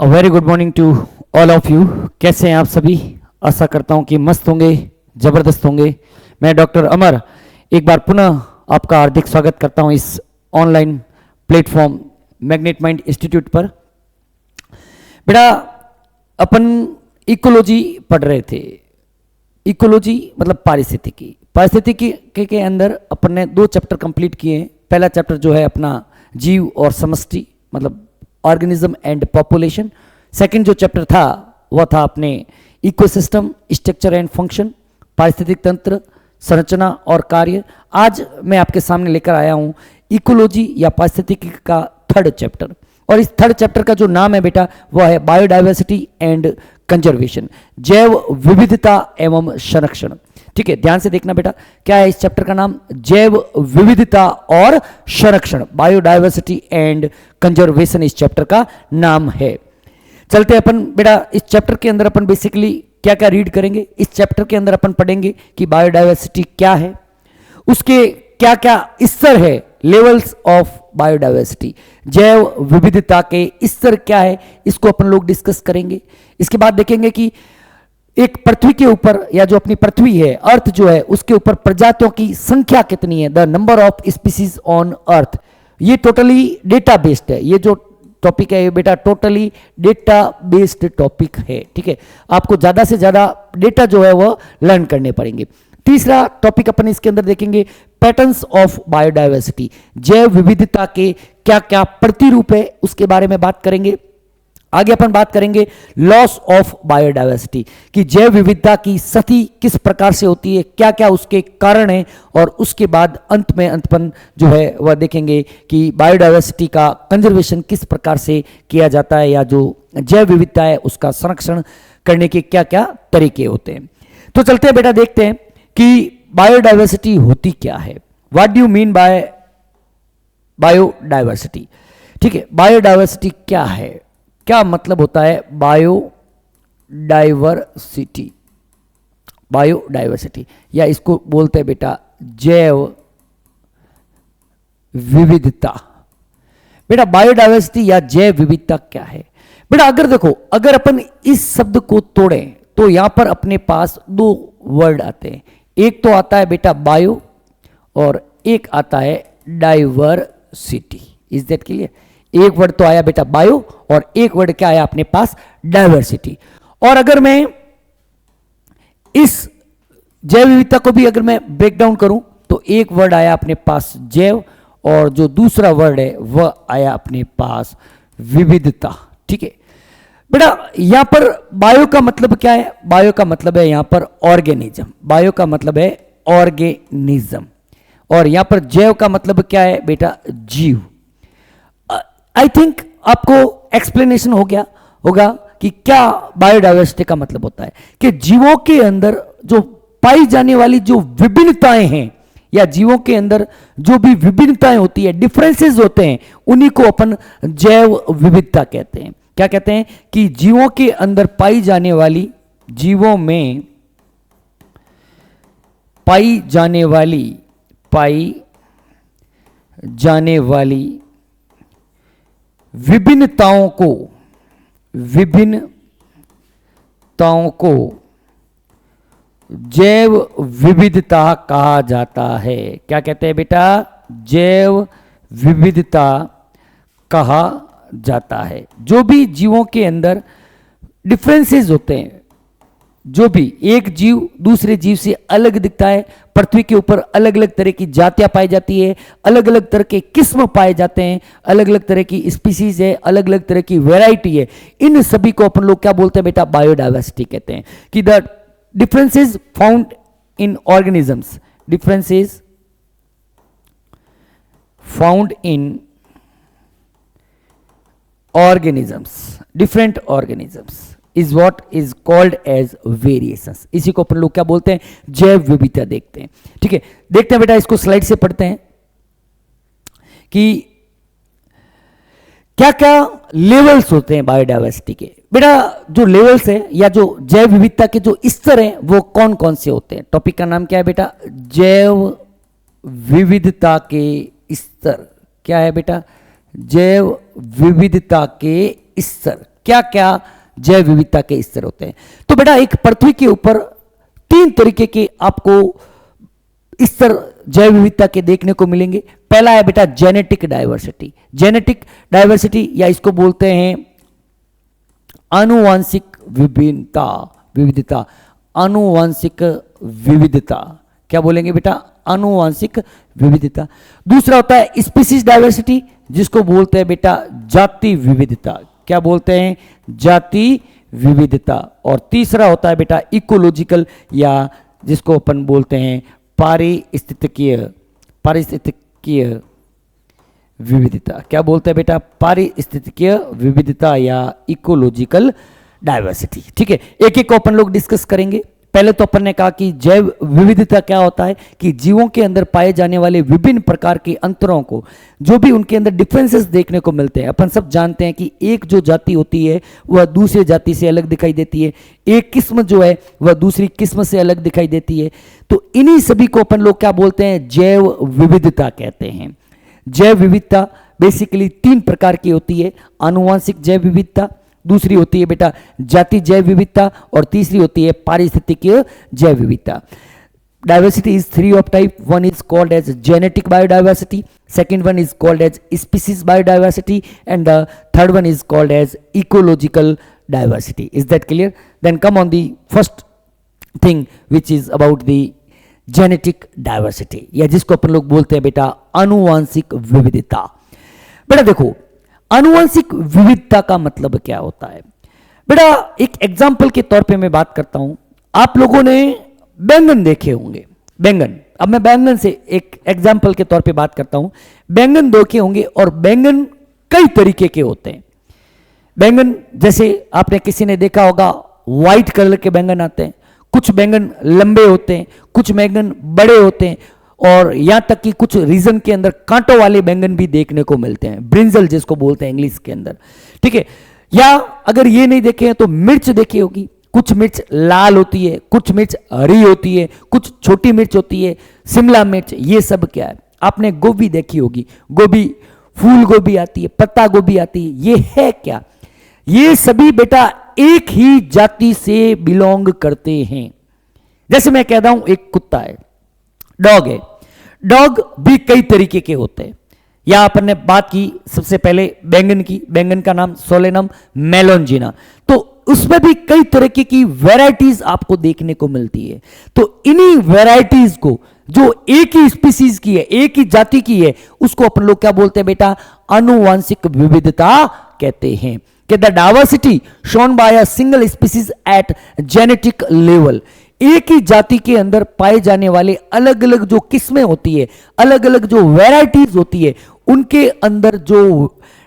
A very good morning to all of you. कैसे हैं आप सभी? आशा करता हूं कि मस्त होंगे, ज़बरदस्त होंगे। मैं डॉक्टर अमर एक बार पुनः आपका हार्दिक स्वागत करता हूं इस online platform magnet mind institute पर। बेटा, अपन इकोलॉजी पढ़ रहे थे। इकोलॉजी मतलब पारिस्थितिकी। पारिस्थितिकी के अंदर अपन ने 2 चैप्टर कंप्लीट किए हैं। पहला चैप्टर जो है अपना जीव और समष्टि मतलब ऑर्गेनिज्म एंड पॉपुलेशन। सेकंड जो चैप्टर था वह था अपने इकोसिस्टम, स्ट्रक्चर एंड फंक्शन, पारिस्थितिक तंत्र, संरचना और कार्य। आज मैं आपके सामने लेकर आया हूं इकोलॉजी या पारिस्थितिकी का 3rd चैप्टर। और इस 3rd चैप्टर का जो नाम है बेटा वह है बायोडाइवर्सिटी एंड कंजर्वेशन, जैव विविधता एवं संरक्षण। ठीक है, ध्यान से देखना बेटा, क्या है इस चैप्टर का नाम? जैव विविधता और संरक्षण, बायोडाइवर्सिटी एंड कंजर्वेशन इस चैप्टर का नाम है। चलते अपन बेटा, इस चैप्टर के अंदर अपन बेसिकली क्या क्या रीड करेंगे। इस चैप्टर के अंदर अपन पढ़ेंगे कि बायोडाइवर्सिटी क्या है, उसके क्या क्या स्तर है, लेवल्स ऑफ बायोडाइवर्सिटी, जैव विविधता के स्तर क्या है, इसको अपन लोग डिस्कस करेंगे। इसके बाद देखेंगे कि एक पृथ्वी के ऊपर या जो अपनी पृथ्वी है, अर्थ जो है, उसके ऊपर प्रजातियों की संख्या कितनी है, the number of species on अर्थ। ये टोटली डेटा बेस्ड है। ये जो टॉपिक है ये बेटा टोटली डेटा बेस्ड टॉपिक है। ठीक है, आपको ज्यादा से ज्यादा डेटा जो है वो लर्न करने पड़ेंगे। तीसरा टॉपिक अपन इसके अंदर देखेंगे पैटर्न्स ऑफ बायोडाइवर्सिटी, जैव विविधता के क्या क्या प्रतिरूप है उसके बारे में बात करेंगे। आगे अपन बात करेंगे लॉस ऑफ बायोडाइवर्सिटी कि जैव विविधता की क्षति किस प्रकार से होती है, क्या क्या उसके कारण है। और उसके बाद अंत में अंतपन जो है वह देखेंगे कि बायोडाइवर्सिटी का कंजर्वेशन किस प्रकार से किया जाता है या जो जैव विविधता है उसका संरक्षण करने के क्या क्या तरीके होते हैं। तो चलते हैं बेटा, देखते हैं कि बायोडाइवर्सिटी होती क्या है। What do you mean by biodiversity? ठीक है, बायोडाइवर्सिटी क्या है, क्या मतलब होता है बायोडाइवर्सिटी? बायोडाइवर्सिटी या इसको बोलते हैं बेटा जैव विविधता। बेटा बायोडाइवर्सिटी या जैव विविधता क्या है? बेटा अगर देखो, अगर अपन इस शब्द को तोड़ें तो यहां पर अपने पास 2 वर्ड आते हैं। एक तो आता है बेटा बायो और एक आता है डाइवर्सिटी। Is that clear? एक वर्ड तो आया बेटा बायो और एक वर्ड क्या आया अपने पास? डाइवर्सिटी। और अगर मैं इस जैव विविधता को भी अगर मैं ब्रेक डाउन करूं तो एक वर्ड आया अपने पास जैव और जो दूसरा वर्ड है वह आया अपने पास विविधता। ठीक है बेटा, यहां पर बायो का मतलब क्या है? बायो का मतलब है यहां पर ऑर्गेनिज्म। बायो का मतलब है ऑर्गेनिज्म। और यहां पर जैव का मतलब क्या है बेटा? जीव। आई थिंक आपको एक्सप्लेनेशन हो गया होगा कि क्या बायोडाइवर्सिटी का मतलब होता है कि जीवों के अंदर जो पाई जाने वाली जो विभिन्नताएं हैं या जीवों के अंदर जो भी विभिन्नताएं होती है, डिफरेंसेस होते हैं, उन्हीं को अपन जैव विविधता कहते हैं। क्या कहते हैं? कि जीवों के अंदर पाई जाने वाली, जीवों में पाई जाने वाली विभिन्नताओं को जैव विविधता कहा जाता है। क्या कहते हैं बेटा? जैव विविधता कहा जाता है। जो भी जीवों के अंदर डिफरेंसेस होते हैं, जो भी एक जीव दूसरे जीव से अलग दिखता है, पृथ्वी के ऊपर अलग अलग तरह की जातियां पाई जाती है, अलग अलग तरह के किस्म पाए जाते हैं, अलग अलग तरह की स्पीसीज है, अलग अलग तरह की वैरायटी है, इन सभी को अपन लोग क्या बोलते हैं बेटा? बायोडाइवर्सिटी कहते हैं। कि the differences found in organisms, differences found in organisms, different organisms is what is called as variations। इसी को अपन लोग क्या बोलते हैं? जैव विविधता देखते हैं। ठीक है, देखते हैं बेटा, इसको स्लाइड से पढ़ते हैं कि क्या क्या लेवल्स होते हैं बायोडाइवर्सिटी के। बेटा जो लेवल्स है या जो जैव विविधता के जो स्तर हैं वो कौन कौन से होते हैं? टॉपिक का नाम क्या है बेटा? जैव विविधता के स्तर। क्या है बेटा? जैव विविधता के स्तर। क्या क्या जैव विविधता के स्तर होते हैं। तो बेटा एक पृथ्वी के ऊपर 3 तरीके के आपको स्तर जैव विविधता के देखने को मिलेंगे। पहला है बेटा जेनेटिक डाइवर्सिटी। जेनेटिक डाइवर्सिटी या इसको बोलते हैं आनुवांशिक विभिन्नता, विविधता, आनुवांशिक विविधता। क्या बोलेंगे बेटा? आनुवांशिक विविधता। दूसरा होता है स्पीसीज डाइवर्सिटी, जिसको बोलते हैं बेटा जाति विविधता। क्या बोलते हैं? जाति विविधता। और तीसरा होता है बेटा इकोलॉजिकल या जिसको अपन बोलते हैं पारिस्थितिकीय, पारिस्थितिकीय विविधता। क्या बोलते हैं बेटा? पारिस्थितिकीय विविधता या इकोलॉजिकल डाइवर्सिटी। ठीक है, एक एक को अपन लोग डिस्कस करेंगे। पहले तो अपन ने कहा कि जैव विविधता क्या होता है कि जीवों के अंदर पाए जाने वाले विभिन्न प्रकार के अंतरों को, जो भी उनके अंदर डिफरेंसेस देखने को मिलते हैं। अपन सब जानते हैं कि एक जो जाति होती है वह दूसरी जाति से अलग दिखाई देती है, एक किस्म जो है वह दूसरी किस्म से अलग दिखाई देती है। तो इन्हीं सभी को अपन लोग क्या बोलते हैं? जैव विविधता कहते हैं। जैव विविधता बेसिकली 3 प्रकार की होती है। आनुवांशिक जैव विविधता, दूसरी होती है बेटा जाति जैव विविधता, और तीसरी होती है पारिस्थितिकीय जैव विविधता। Diversity is 3 of type. One is called as genetic biodiversity, second one is called as species biodiversity, and the third one is called as ecological diversity. Is that clear? Then come on the first thing which is about the genetic diversity, या जिसको अपन लोग बोलते हैं बेटा आनुवांशिक विविधता। बेटा देखो, आनुवांशिक विविधता का मतलब क्या होता है? बेटा एक एग्जाम्पल के तौर पे मैं बात करता हूं। आप लोगों ने बैंगन देखे होंगे, बैंगन। अब मैं बैंगन से एक एग्जाम्पल के तौर पे बात करता हूं। बैंगन देखे होंगे, और बैंगन कई तरीके के होते हैं। बैंगन जैसे आपने किसी ने देखा होगा व्हाइट कलर के बैंगन आते हैं, कुछ बैंगन लंबे होते हैं, कुछ बैंगन बड़े होते हैं, और यहां तक कि कुछ रीजन के अंदर कांटों वाले बैंगन भी देखने को मिलते हैं, ब्रिंजल जिसको बोलते हैं इंग्लिश के अंदर। ठीक है, या अगर ये नहीं देखे हैं तो मिर्च देखी होगी। कुछ मिर्च लाल होती है, कुछ मिर्च हरी होती है, कुछ छोटी मिर्च होती है, शिमला मिर्च। ये सब क्या है? आपने गोभी देखी होगी, गोभी, फूल गोभी आती है, पत्ता गोभी आती है। ये है क्या? ये सभी बेटा एक ही जाति से बिलोंग करते हैं। जैसे मैं कहता हूं एक कुत्ता है, डॉग है। डॉग भी कई तरीके के होते हैं। या अपन ने बात की सबसे पहले बैंगन की, बैंगन का नाम सोलेनम मेलोंजिना। तो उसमें भी कई तरीके की वैरायटीज आपको देखने को मिलती है। तो इन्हीं वैरायटीज को जो एक ही स्पीसीज की है, एक ही जाति की है, उसको अपन लोग क्या बोलते हैं बेटा? आनुवांशिक विविधता कहते हैं। कि the diversity shown by a single species at genetic level, एक ही जाति के अंदर पाए जाने वाले अलग अलग जो किस्में होती है, अलग अलग जो वैरायटीज होती है, उनके अंदर जो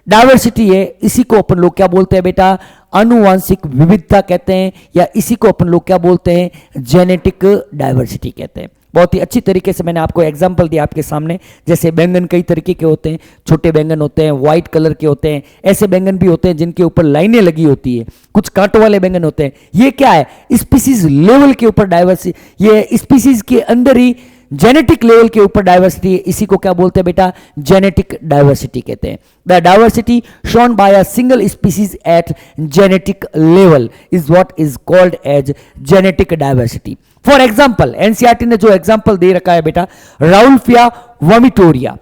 डाइवर्सिटी है, इसी को अपन लोग क्या बोलते हैं बेटा? आनुवांशिक विविधता कहते हैं, या इसी को अपन लोग क्या बोलते हैं? जेनेटिक डाइवर्सिटी कहते हैं। बहुत ही अच्छी तरीके से मैंने आपको एग्जाम्पल दिया आपके सामने। जैसे बैंगन कई तरीके के होते हैं, छोटे बैंगन होते हैं, व्हाइट कलर के होते हैं, ऐसे बैंगन भी होते हैं जिनके ऊपर लाइनें लगी होती है, कुछ कांटों वाले बैंगन होते हैं। ये क्या है? स्पीसीज लेवल के ऊपर डाइवर्सिटी, ये स्पीसीज के अंदर ही जेनेटिक लेवल के ऊपर डाइवर्सिटी है, इसी को क्या बोलते हैं बेटा? जेनेटिक डाइवर्सिटी कहते हैं। The diversity shown by a single species at genetic level is what is called as genetic diversity. For example, NCERT ने जो एग्जाम्पल दे रखा है बेटा, Rauvolfia vomitoria.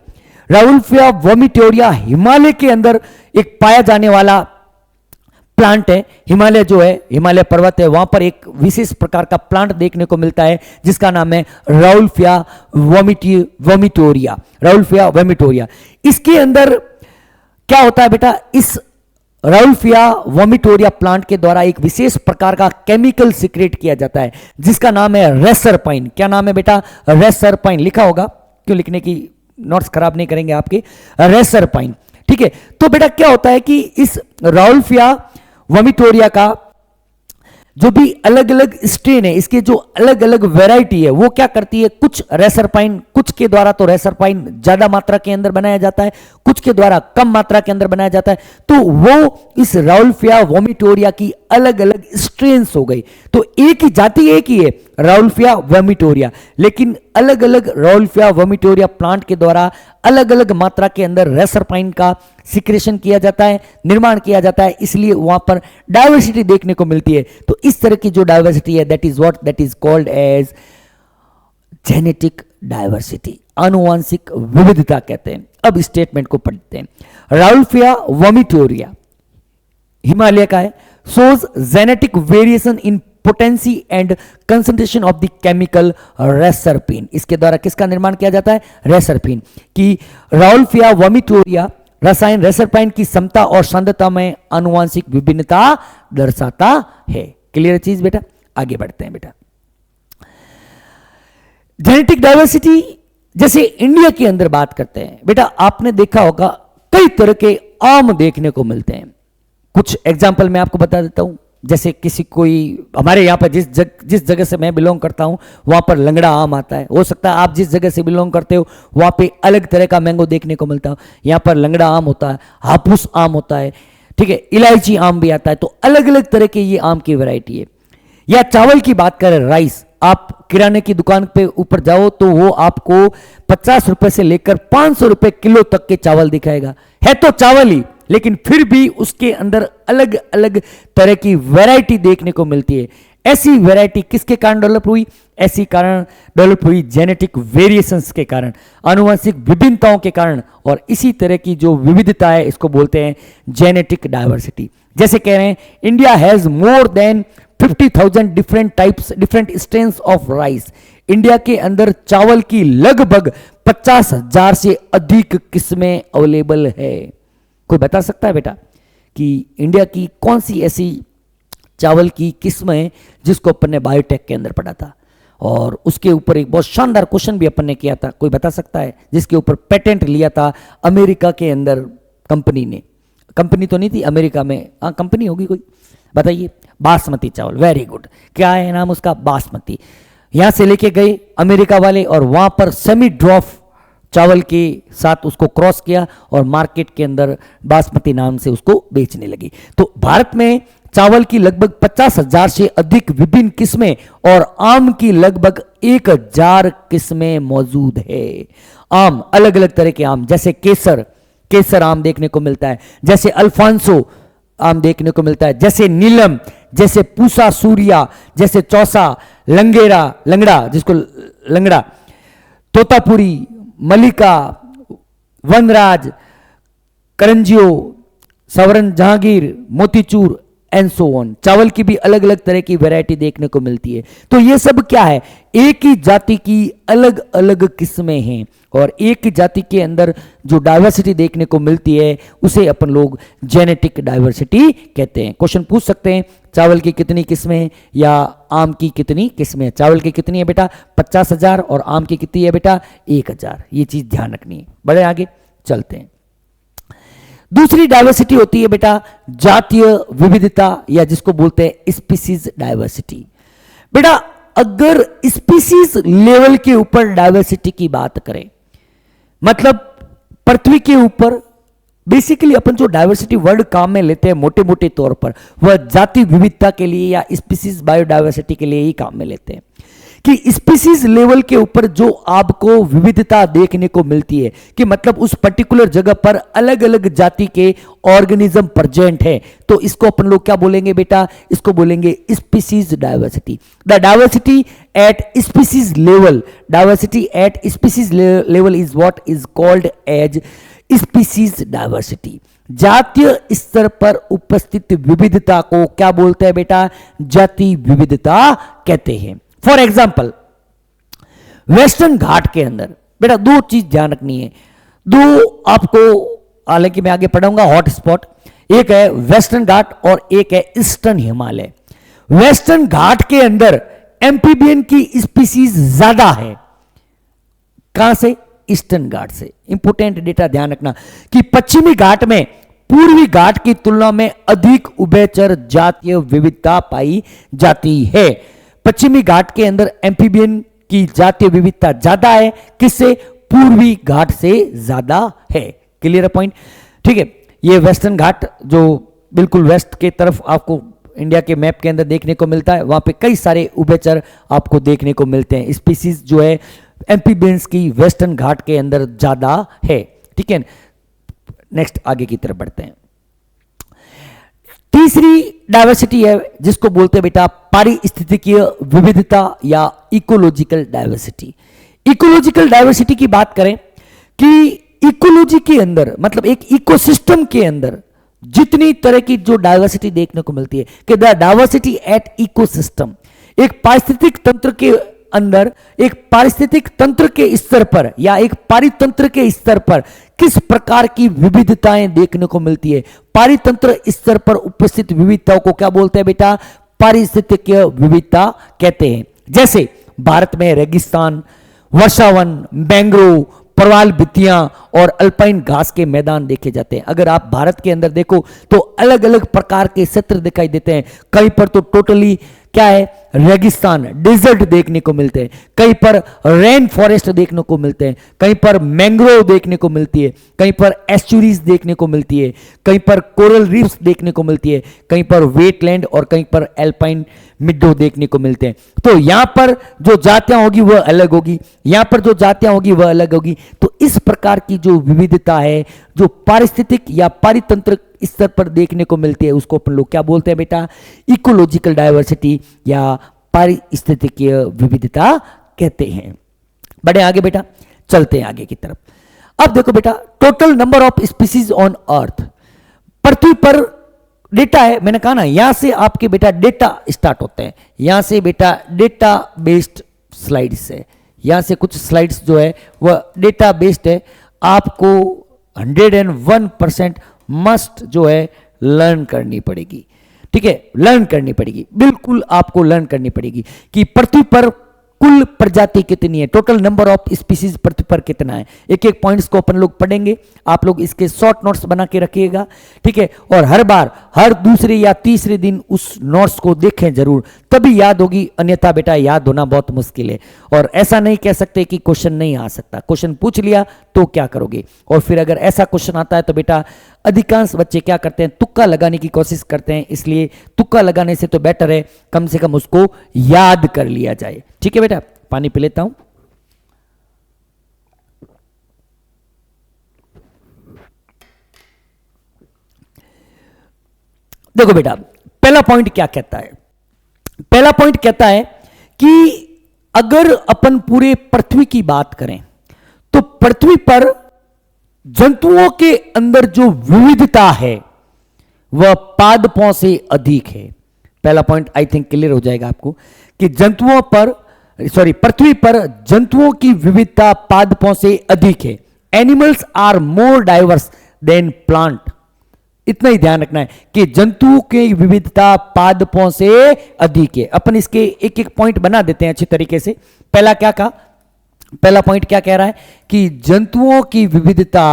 Rauvolfia vomitoria Himalaya के अंदर एक पाया जाने वाला प्लांट है। हिमालय जो है, हिमालय पर्वत है, वहां पर एक विशेष प्रकार का प्लांट देखने को मिलता है जिसका नाम है राउल्फिया वोमिटोरिया। राउल्फिया वोमिटोरिया, इसके अंदर क्या होता है बेटा? इस राउल्फिया वोमिटोरिया प्लांट के द्वारा एक विशेष प्रकार का केमिकल सीक्रेट किया जाता है जिसका नाम है रेसरपाइन। क्या नाम है बेटा? रेसरपाइन। लिखा होगा, क्यों लिखने की, नोट्स खराब नहीं करेंगे आपके। रेसरपाइन, ठीक है। तो बेटा क्या होता है कि इस राउल्फिया वोमिटोरिया का जो भी अलग अलग स्ट्रेन है, इसके जो अलग अलग वैरायटी है, वो क्या करती है? कुछ रेसरपाइन, कुछ के द्वारा तो रेसरपाइन ज्यादा मात्रा के अंदर बनाया जाता है, कुछ के द्वारा कम मात्रा के अंदर बनाया जाता है। तो वो इस राउल्फिया वोमिटोरिया की अलग अलग स्ट्रेन्स हो गई। तो एक ही जाति एक ही है, राउल्फिया वोमिटोरिया। लेकिन अलग अलग राउल्फिया वोमिटोरिया प्लांट के द्वारा अलग अलग मात्रा के अंदर रेसरपाइन का सिक्रेशन किया जाता है, निर्माण किया जाता है, इसलिए वहां पर डाइवर्सिटी देखने को मिलती है। तो इस तरह की जो डाइवर्सिटी है that is called as genetic diversity, आनुवांशिक विविधता कहते हैं। अब स्टेटमेंट को पढ़ते हैं। राउल्फिया वोमिटोरिया हिमालय का है, shows genetic variation in potency and concentration of the chemical रेसरपिन। इसके द्वारा किसका निर्माण किया जाता है? रेसरपिन। कि राउल्फिया वोमिटोरिया रसायन रेसरपाइन की क्षमता और सांद्रता में आनुवांशिक विभिन्नता दर्शाता है। क्लियर चीज बेटा? आगे बढ़ते हैं बेटा। जेनेटिक डाइवर्सिटी जैसे इंडिया के अंदर बात करते हैं बेटा, आपने देखा होगा कई तरह के आम देखने को मिलते हैं। कुछ एग्जाम्पल मैं आपको बता देता हूं। जैसे किसी कोई हमारे यहाँ पर जिस जगह से मैं बिलोंग करता हूं वहां पर लंगड़ा आम आता है। हो सकता है आप जिस जगह से बिलोंग करते हो वहां पे अलग तरह का मैंगो देखने को मिलता है। यहाँ पर लंगड़ा आम होता है, हापुस आम होता है, ठीक है, इलायची आम भी आता है। तो अलग अलग तरह के ये आम की वैरायटी है। या चावल की बात करें, राइस, आप किराने की दुकान पे ऊपर जाओ तो वो आपको 50 रुपए से लेकर 500 रुपए किलो तक के चावल दिखाएगा। है तो चावल ही, लेकिन फिर भी उसके अंदर अलग अलग तरह की वैरायटी देखने को मिलती है। ऐसी वैरायटी किसके कारण डेवलप हुई? ऐसी कारण डेवलप हुई जेनेटिक वेरिएशंस के कारण, आनुवंशिक विभिन्नताओं के कारण। और इसी तरह की जो विविधता है इसको बोलते हैं जेनेटिक डाइवर्सिटी। जैसे कह रहे हैं India has more than 50,000 different strains of rice. India के अंदर चावल की लगभग 50,000 से अधिक किस्में अवेलेबल है। कोई बता सकता है बेटा कि इंडिया की कौन सी ऐसी चावल की किस्म है जिसको अपन ने बायोटेक के अंदर पढ़ा था? और उसके ऊपर एक बहुत शानदार क्वेश्चन भी अपन ने किया था। कोई बता सकता है? जिसके ऊपर पेटेंट लिया था अमेरिका के अंदर कंपनी ने। कंपनी तो नहीं थी अमेरिका में, हाँ कंपनी होगी कोई, बताइए। बासमती चावल, वेरी गुड। क्या है नाम उसका? बासमती। यहां से लेके गए अमेरिका वाले और वहां पर सेमी ड्रॉफ चावल के साथ उसको क्रॉस किया और मार्केट के अंदर बासमती नाम से उसको बेचने लगी। तो भारत में चावल की लगभग 50,000 से अधिक विभिन्न किस्में और आम की लगभग 1,000 किस्में मौजूद है। आम, अलग अलग तरह के आम, जैसे केसर आम देखने को मिलता है, जैसे अल्फांसो आम देखने को मिलता है, जैसे नीलम, जैसे पूसा सूर्या, जैसे चौसा, लंगड़ा जिसको Langra, Totapuri, Mallika, Vanraj, Karanjio, Savaran Jahangir, Motichoor and so on. चावल की भी अलग अलग तरह की वैरायटी देखने को मिलती है। तो ये सब क्या है? एक ही जाति की अलग अलग किस्में हैं और एक ही जाति के अंदर जो डाइवर्सिटी देखने को मिलती है उसे अपन लोग जेनेटिक डाइवर्सिटी कहते हैं। क्वेश्चन पूछ सकते हैं चावल की कितनी किस्में हैं या आम की कितनी किस्में हैं। चावल की कितनी है बेटा? 50,000 और आम की कितनी है बेटा? 1,000। ये चीज ध्यान रखनी है। बड़े आगे चलते हैं। दूसरी डाइवर्सिटी होती है बेटा जातीय विविधता या जिसको बोलते हैं स्पीसीज डाइवर्सिटी। बेटा अगर स्पीसीज लेवल के ऊपर डाइवर्सिटी की बात करें, मतलब पृथ्वी के ऊपर बेसिकली अपन जो डाइवर्सिटी वर्ड काम में लेते हैं मोटे मोटे तौर पर वह जाति विविधता के लिए या स्पीसीज बायोडाइवर्सिटी के लिए ही काम में लेते हैं। कि स्पीसीज लेवल के ऊपर जो आपको विविधता देखने को मिलती है कि मतलब उस पर्टिकुलर जगह पर अलग अलग जाति के ऑर्गेनिज्म प्रेजेंट है, तो इसको अपन लोग क्या बोलेंगे बेटा? इसको बोलेंगे species diversity. The diversity at species level, diversity at species level is what is called as species diversity. जातीय स्तर पर उपस्थित विविधता को क्या बोलते हैं बेटा? जाति विविधता कहते हैं। फॉर एग्जाम्पल वेस्टर्न घाट के अंदर बेटा दो चीज ध्यान रखनी है, दो आपको, हालांकि मैं आगे पढ़ाऊंगा हॉट स्पॉट, एक है वेस्टर्न घाट और एक है ईस्टर्न हिमालय। वेस्टर्न घाट के अंदर एम्फीबियन की स्पीसीज ज्यादा है। कहां से? ईस्टर्न घाट से। इंपोर्टेंट डेटा ध्यान रखना कि पश्चिमी घाट में पूर्वी घाट की तुलना में अधिक उभयचर जातीय विविधता पाई जाती है। पश्चिमी घाट के अंदर एम्फीबियन की जातीय विविधता ज्यादा है, किससे? पूर्वी घाट से ज्यादा है। Clear point? ठीक है। ये वेस्टर्न घाट जो बिल्कुल वेस्ट के तरफ आपको इंडिया के मैप के अंदर देखने को मिलता है, वहां पे कई सारे उभयचर आपको देखने को मिलते हैं। स्पीसीज जो है एम्फीबियंस की वेस्टर्न घाट के अंदर ज्यादा है। ठीक है, नेक्स्ट आगे की तरफ बढ़ते हैं। तीसरी डायवर्सिटी है जिसको बोलते हैं बेटा पारिस्थितिकीय विविधता या इकोलॉजिकल डायवर्सिटी। इकोलॉजिकल डायवर्सिटी की बात करें कि इकोलॉजी के अंदर मतलब एक इकोसिस्टम के अंदर जितनी तरह की जो डायवर्सिटी देखने को मिलती है कि द डायवर्सिटी एट इकोसिस्टम, एक पारिस्थितिक तंत्र के अंदर, एक पारिस्थितिक तंत्र के स्तर पर या एक पारितंत्र के स्तर पर किस प्रकार की विविधताएं देखने को मिलती है। पारितंत्र स्तर पर उपस्थित विविधताओं को क्या बोलते हैं बेटा? पारिस्थितिकीय विविधता कहते हैं। जैसे भारत में रेगिस्तान, वर्षावन, मैंग्रोव, प्रवाल भित्तियां और अल्पाइन घास के मैदान देखे जाते हैं। अगर आप भारत के अंदर देखो तो अलग अलग प्रकार के क्षेत्र दिखाई देते हैं। कहीं पर तो टोटली क्या है, रेगिस्तान, डेजर्ट देखने को मिलते हैं, कहीं पर रेन फॉरेस्ट देखने को मिलते हैं, कहीं पर मैंग्रोव देखने को मिलती है, कहीं पर एस्चुरीज देखने को मिलती है, कहीं पर कोरल रीफ्स देखने को मिलती है, कहीं पर वेटलैंड और कहीं पर एल्पाइन मिड्डो देखने को मिलते हैं। तो यहां पर जो जातियां होगी वह अलग होगी, यहां पर जो जातियां होगी वह अलग होगी। तो इस प्रकार की जो विविधता है जो पारिस्थितिक या पारितंत्र स्तर पर देखने को मिलती है उसको अपन लोग क्या बोलते हैं बेटा? इकोलॉजिकल डायवर्सिटी या पारिस्थितिकीय विविधता कहते हैं। बढ़े आगे बेटा, चलते हैं आगे की तरफ। अब देखो बेटा, total number of species on earth, पृथ्वी पर डेटा है, मैंने कहा ना यहां से आपके बेटा डेटा स्टार्ट होते हैं, यहां से बेटा डेटा बेस्ड स्लाइड्स है, यहां से कुछ स्लाइड्स जो है वह डेटा बेस्ड है। आपको 101% मस्ट जो है लर्न करनी पड़ेगी। ठीक है, लर्न करनी पड़ेगी, बिल्कुल आपको लर्न करनी पड़ेगी कि पृथ्वी पर कुल प्रजाति कितनी है, टोटल नंबर ऑफ स्पीसीज पृथ्वी पर कितना है। एक एक पॉइंट्स को अपन लोग पढ़ेंगे, आप लोग इसके शॉर्ट नोट्स बना के रखिएगा। ठीक है, और हर बार हर दूसरे या तीसरे दिन उस नोट्स को देखें जरूर, तभी याद होगी, अन्यथा बेटा याद होना बहुत मुश्किल है। और ऐसा नहीं कह सकते कि क्वेश्चन नहीं आ सकता, क्वेश्चन पूछ लिया तो क्या करोगे। और फिर अगर ऐसा क्वेश्चन आता है तो बेटा अधिकांश बच्चे क्या करते हैं, तुक्का लगाने की कोशिश करते हैं, इसलिए तुक्का लगाने से तो बेटर है कम से कम उसको याद कर लिया जाए। ठीक है बेटा, पानी पी लेता हूं। देखो बेटा, पहला पॉइंट क्या कहता है? पहला पॉइंट कहता है कि अगर अपन पूरे पृथ्वी की बात करें तो पृथ्वी पर जंतुओं के अंदर जो विविधता है वह पादपों से अधिक है। पहला पॉइंट आई थिंक क्लियर हो जाएगा आपको कि पृथ्वी पर जंतुओं की विविधता पादपों से अधिक है। Animals are more diverse than plant. इतना ही ध्यान रखना है कि जंतुओं की विविधता पादपों से अधिक है। अपन इसके एक एक पॉइंट बना देते हैं अच्छी तरीके से। पहला क्या कहा, पहला पॉइंट क्या कह रहा है कि जंतुओं की विविधता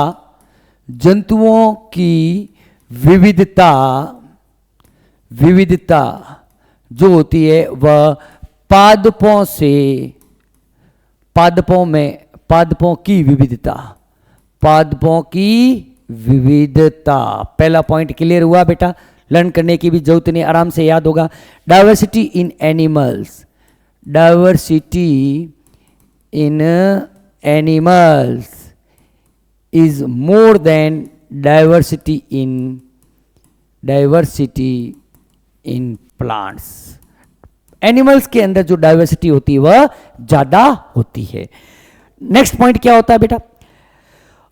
जो होती है वह पादपों की विविधता। पहला पॉइंट क्लियर हुआ बेटा, लर्न करने की भी जरूरत नहीं, आराम से याद होगा। Diversity in animals, diversity in animals is more than diversity in plants। Animals के अंदर जो डाइवर्सिटी होती है वह ज्यादा होती है। नेक्स्ट पॉइंट क्या होता है बेटा?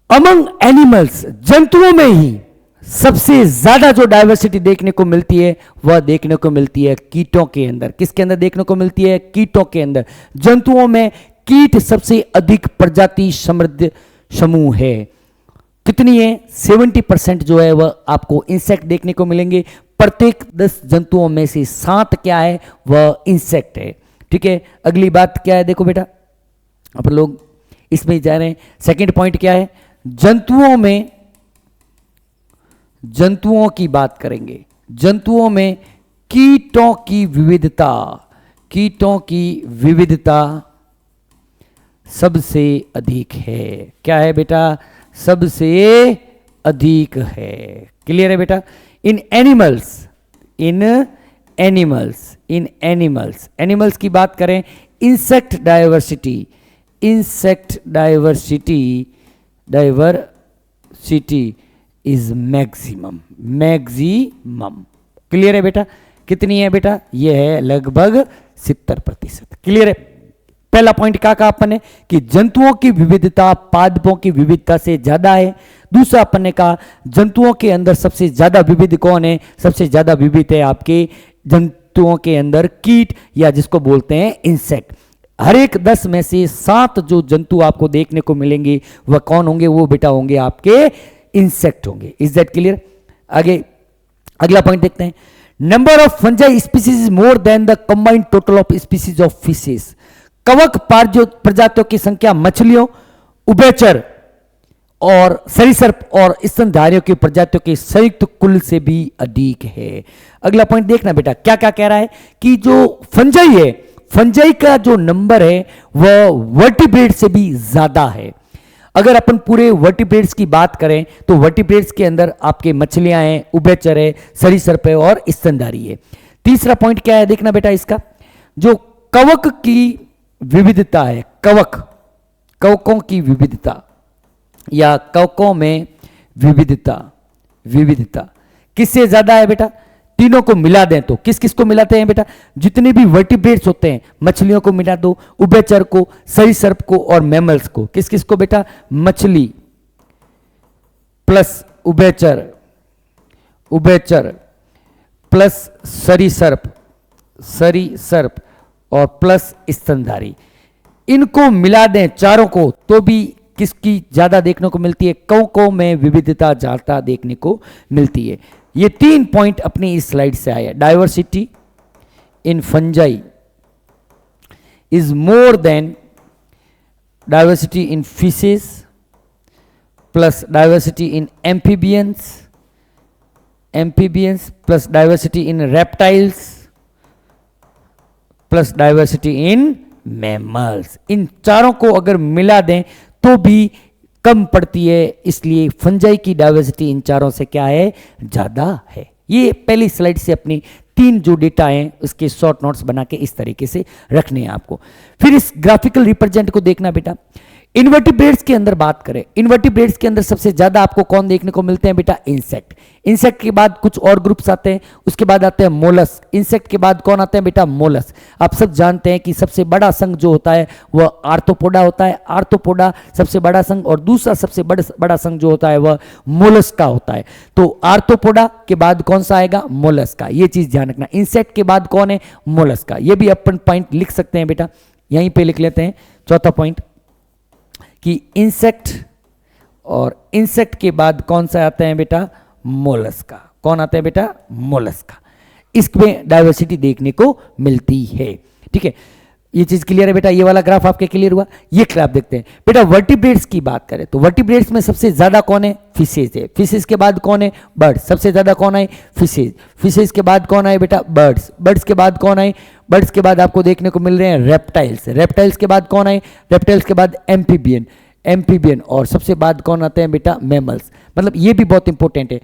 अमंग एनिमल्स, जंतुओं में ही सबसे ज्यादा जो डाइवर्सिटी देखने को मिलती है वह देखने को मिलती है कीटों के अंदर। किसके अंदर देखने को मिलती है? कीटों के अंदर। जंतुओं में कीट सबसे अधिक प्रजाति समृद्ध समूह है। कितनी है? 70% जो है वह आपको इंसेक्ट देखने को मिलेंगे। प्रत्येक 10 जंतुओं में से 7 क्या है? वह इंसेक्ट है। ठीक है, अगली बात क्या है? देखो बेटा, अपन लोग इसमें जा रहे हैं। सेकंड पॉइंट क्या है? जंतुओं की बात करेंगे। जंतुओं में कीटों की विविधता सबसे अधिक है। क्या है बेटा? सबसे अधिक है। क्लियर है बेटा? इन एनिमल्स, इन एनिमल्स, एनिमल्स की बात करें, insect diversity, insect diversity, diversity is maximum, maximum. Clear है बेटा? कितनी है बेटा? ये है लगभग 70%। क्लियर है? पहला पॉइंट क्या कहा अपन ने कि जंतुओं की विविधता पादपों की विविधता से ज्यादा है। दूसरा अपन ने कहा जंतुओं के अंदर सबसे ज्यादा विविध कौन है? सबसे ज्यादा विविध है आपके जंतुओं के अंदर कीट, या जिसको बोलते हैं इंसेक्ट। हर एक 10 में से 7 जो जंतु आपको देखने को मिलेंगे वह कौन होंगे? वो बेटा होंगे आपके इंसेक्ट होंगे। Is that clear? आगे अगला पॉइंट देखते हैं। Number of fungi species is more then the combined total of species of fishes. कवक प्रजातियों की संख्या मछलियों, उभयचर और सरीसृप और स्तनधारियों की प्रजातियों के संयुक्त कुल से भी अधिक है। अगला पॉइंट देखना बेटा, क्या क्या कह रहा है कि जो फंजाई है, फंजाई का जो नंबर है वह वर्टिब्रेट से भी ज्यादा है। अगर अपन पूरे वर्टिब्रेट्स की बात करें तो वर्टिब्रेट्स के अंदर आपके मछलियां हैं, उभयचर है, सरीसृप है और स्तनधारी है। तीसरा पॉइंट क्या है देखना बेटा, इसका जो कवक की विविधता है, कवक, कवकों की विविधता या कवकों में विविधता, विविधता किससे ज्यादा है बेटा? तीनों को मिला दें तो किस किस को मिलाते हैं बेटा? जितने भी वर्टिब्रेट्स होते हैं, मछलियों को मिला दो, उभयचर को, सरीसृप को और मैमल्स को। किस किस को बेटा? मछली प्लस उभयचर, उभयचर प्लस सरीसृप, सरीसृप और प्लस स्तनधारी। इनको मिला दें चारों को तो भी किसकी ज्यादा देखने को मिलती है? कवकों में विविधता ज्यादा देखने को मिलती है। ये 3 पॉइंट अपनी इस स्लाइड से आया। Diversity in fungi is more than diversity in fishes plus diversity in amphibians, amphibians plus diversity in reptiles plus diversity in mammals. इन चारों को अगर मिला दें तो भी कम पड़ती है, इसलिए फंजाई की डाइवर्सिटी इन चारों से क्या है? ज्यादा है। ये पहली स्लाइड से अपनी 3 जो डेटा हैं उसके शॉर्ट नोट्स बना के इस तरीके से रखने हैं आपको। फिर इस ग्राफिकल रिप्रेजेंट को देखना बेटा। इन्वर्टिब्रेट्स के अंदर बात करें, इन्वर्टिब्रेट्स के अंदर सबसे ज्यादा आपको कौन देखने को मिलते हैं बेटा? इंसेक्ट। इंसेक्ट के बाद कुछ और ग्रुप्स आते हैं, उसके बाद आते हैं मोलस्क। इंसेक्ट के बाद कौन आते हैं बेटा? मोलस्क। आप सब जानते हैं कि सबसे बड़ा संघ जो होता है वह आर्थ्रोपोडा होता है। आर्थ्रोपोडा सबसे बड़ा संघ, और दूसरा सबसे बड़ा संघ जो होता है वह मोलस्क का होता है। तो आर्थ्रोपोडा के बाद कौन सा आएगा? मोलस्क का। यह चीज ध्यान रखना। इंसेक्ट के बाद कौन है? मोलस्क का। यह भी अपन पॉइंट लिख सकते हैं बेटा, यहीं पे लिख लेते हैं। चौथा पॉइंट कि इंसेक्ट, और इंसेक्ट के बाद कौन सा आता है बेटा? मोलस्क का। कौन आता है बेटा? मोलस्क का। इसमें डाइवर्सिटी देखने को मिलती है। ठीक है, ये चीज क्लियर है बेटा? ये वाला ग्राफ आपके क्लियर हुआ? ये ग्राफ देखते हैं बेटा। वर्टिब्रेट्स की बात करें तो वर्टिब्रेट्स में सबसे ज्यादा कौन है? फिशेज है। फिशेज के बाद कौन है? बर्ड्स। सबसे ज्यादा कौन है? फिशेज। फिशेज के बाद कौन है बेटा? बर्ड्स। बर्ड्स के बाद कौन है? बर्ड्स के बाद आपको देखने को मिल रहे हैं रेप्टाइल्स। रेप्टाइल्स के बाद कौन है? रेप्टाइल्स के बाद एम्फीबियन, एम्फीबियन, और सबसे बाद कौन आते हैं बेटा? मैमल्स। मतलब ये भी बहुत इंपॉर्टेंट है।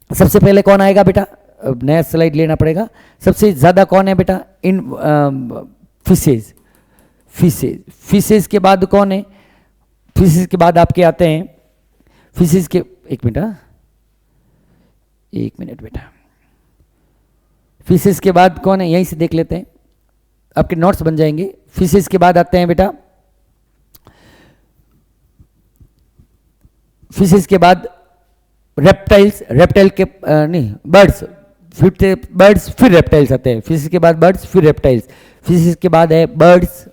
सबसे पहले कौन आएगा बेटा? नया स्लाइड लेना पड़ेगा। सबसे ज्यादा कौन है बेटा? इन फिशेज, फिशेज। फिशेज के बाद कौन है? फिशेज के बाद आपके आते हैं फिशेज के, एक मिनट बेटा, फिशेज के बाद कौन है? यहीं से देख लेते हैं, आपके नोट्स बन जाएंगे। फिशेज के बाद आते हैं बेटा, फिशेज के बाद रेप्टाइल्स, रेप्टाइल के नहीं, बर्ड्स, फिर बर्ड्स फिर रेप्टाइल्स आते हैं। फिशेज के बाद बर्ड्स फिर रेप्टाइल्स। फिशेज के बाद है बर्ड्स,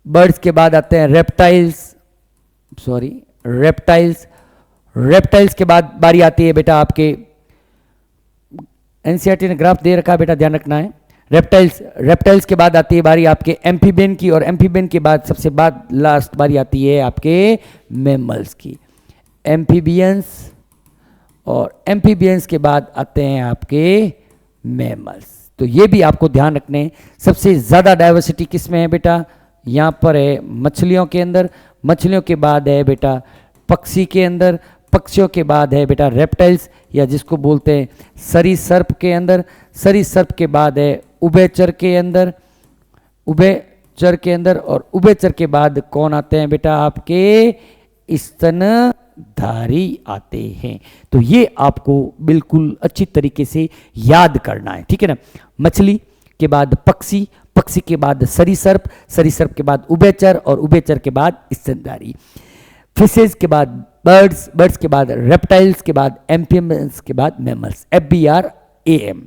बर्ड्स के बाद आते हैं रेप्टाइल्स, सॉरी रेप्टाइल्स। रेप्टाइल्स के बाद बारी आती है बेटा आपके, एनसीईआरटी ने ग्राफ दे रखा है बेटा, ध्यान रखना है। रेप्टाइल्स, रेप्टाइल्स के बाद आती है बारी आपके एम्फीबियन की, और एम्फीबियन के बाद सबसे बाद लास्ट बारी आती है आपके मैमल्स की। एम्फीबियंस, और एम्फीबियंस के बाद आते हैं आपके मैमल्स। तो ये भी आपको ध्यान रखने। सबसे ज्यादा डाइवर्सिटी किस में है बेटा? यहां पर है मछलियों के अंदर। मछलियों के बाद है बेटा पक्षी के अंदर। पक्षियों के बाद है बेटा रेप्टाइल्स। या जिसको बोलते हैं सरीसर्प के अंदर, सरीसर्प के बाद है उभयचर के अंदर, उभयचर के अंदर, और उभयचर के बाद कौन आते हैं बेटा आपके स्तनधारी आते हैं। तो ये आपको बिल्कुल अच्छी तरीके से याद करना है, ठीक है ना। मछली के बाद पक्षी, पक्षी के बाद सरीसर्प, सरीसर्प के बाद उभयचर, और उभयचर के बाद स्तनधारी। फिशेज के बाद बर्ड्स, बर्ड्स के बाद रेप्टाइल्स के बाद एम्फिबियंस के बाद मैमल्स, FBRAM,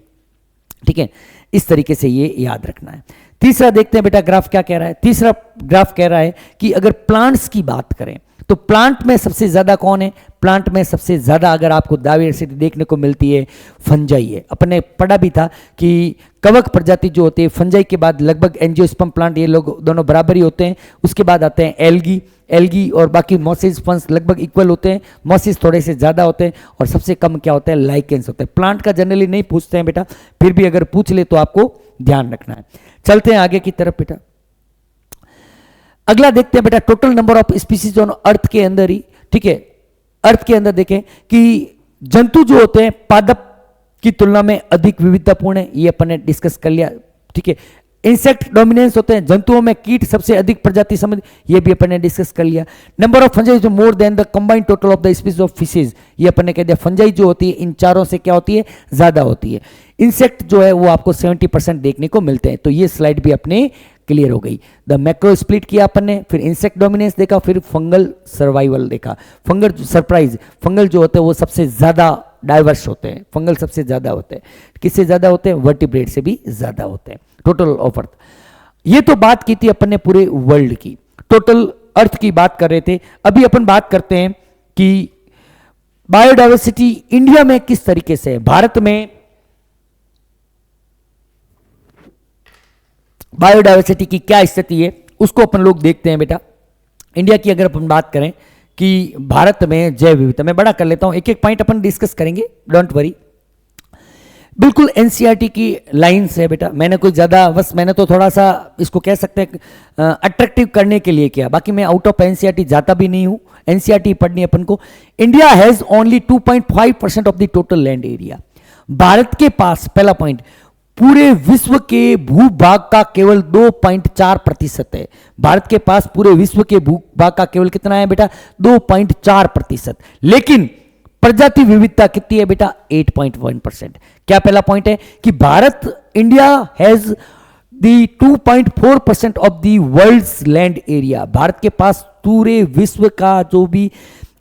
ठीक है। इस तरीके से ये याद रखना है। तीसरा देखते हैं बेटा ग्राफ क्या कह रहा है। तीसरा ग्राफ कह रहा है कि अगर प्लांट्स की बात करें तो प्लांट में सबसे ज्यादा कौन है, प्लांट में सबसे ज्यादा अगर आपको डाइवर्सिटी देखने को मिलती है फंजाई है। अपने पढ़ा भी था कि कवक प्रजाति जो होती है फंजाई के बाद लगभग एंजियोस्पर्म प्लांट, ये लोग दोनों बराबर ही होते हैं। उसके बाद आते हैं एल्गी, एल्गी और बाकी मॉसिस फंस लगभग इक्वल होते हैं, मॉसिस थोड़े से ज़्यादा होते हैं, और सबसे कम क्या होता है लाइकेंस होते हैं। प्लांट का जनरली नहीं पूछते हैं बेटा, फिर भी अगर पूछ ले तो आपको ध्यान रखना है। चलते हैं आगे की तरफ बेटा। अगला देखते हैं बेटा total number of species on अर्थ के अंदर ही, ठीक है। अर्थ के अंदर देखें कि जंतु जो होते हैं पादप की तुलना में अधिक विविधतापूर्ण है, ये अपन ने डिस्कस कर लिया, ठीक है। इंसेक्ट डोमिनेंस होते हैं, जंतुओं में कीट सबसे अधिक प्रजाति समझ, ये भी अपन ने डिस्कस कर लिया। नंबर ऑफ फंजाई जो more than the combined total of the species of fishes, ये अपन ने कह दिया फंजाई जो होती है इन चारों से क्या होती है ज्यादा होती है। इंसेक्ट जो है वो आपको 70% देखने को मिलते हैं। तो ये स्लाइड भी अपने क्लियर हो गई। द मैक्रो स्प्लिट किया अपन ने, फिर इंसेक्ट डोमिनेंस देखा, फिर फंगल सर्वाइवल देखा। फंगल सरप्राइज, फंगल जो होते हैं वो सबसे ज्यादा डाइवर्स होते हैं, फंगल सबसे ज्यादा होते हैं। किससे ज्यादा होते हैं, वर्टिब्रेट से भी ज्यादा होते हैं टोटल ऑफ अर्थ। ये तो बात की थी अपन ने पूरे वर्ल्ड की, टोटल अर्थ की बात कर रहे थे। अभी अपन बात करते हैं कि बायोडाइवर्सिटी इंडिया में किस तरीके से है, भारत में बायोडाइवर्सिटी की क्या स्थिति है उसको अपन लोग देखते हैं बेटा। इंडिया की अगर अपन बात करें कि भारत में जैव विविधता, मैं बड़ा कर लेता हूं, एक एक पॉइंट अपन डिस्कस करेंगे, डोंट वरी। बिल्कुल एनसीईआरटी की लाइंस है बेटा, मैंने कोई ज्यादा, बस मैंने तो थोड़ा सा इसको कह सकते हैं अट्रैक्टिव करने के लिए किया, बाकी मैं आउट ऑफ एनसीईआरटी जाता भी नहीं हूं। एनसीईआरटी पढ़नी अपन को। India has only 2.5% of the total land area. Bharat के पास, पहला पॉइंट, पूरे विश्व के भूभाग का केवल 2.4% है। भारत के पास पूरे विश्व के भूभाग का केवल कितना है बेटा, 2.4%। लेकिन प्रजाति विविधता कितनी है बेटा, 8.1%। क्या पहला पॉइंट है कि Bharat, India has the 2.4% of the world's land area. Bharat के पास पूरे विश्व का जो भी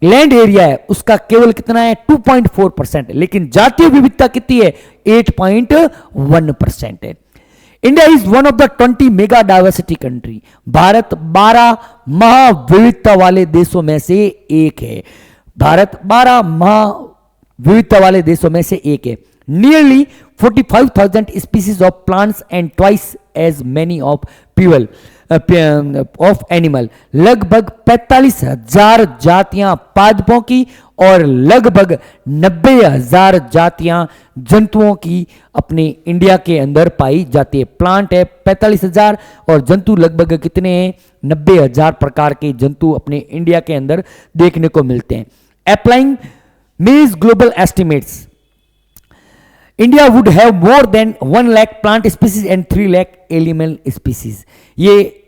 लैंड एरिया है उसका केवल कितना है, 2.4%। लेकिन जातीय विविधता कितनी है, 8.1% है। India is one of the 20 mega diversity country. Bharat 12 महाविविधता वाले देशों में से एक है। भारत 12 महाविविधता वाले देशों में से एक है। Nearly 45,000 species of plants and twice as many of people of animal. लगभग 45,000 जातियां पादपों की और लगभग 90,000 जातियां जंतुओं की अपने इंडिया के अंदर पाई जाती है। प्लांट है 45,000 और जंतु लगभग कितने हैं, 90,000 प्रकार के जंतु अपने इंडिया के अंदर देखने को मिलते हैं। अप्लाइंग मेज global estimates, India would have more than 1 lakh plant species and 3 lakh animal species. ये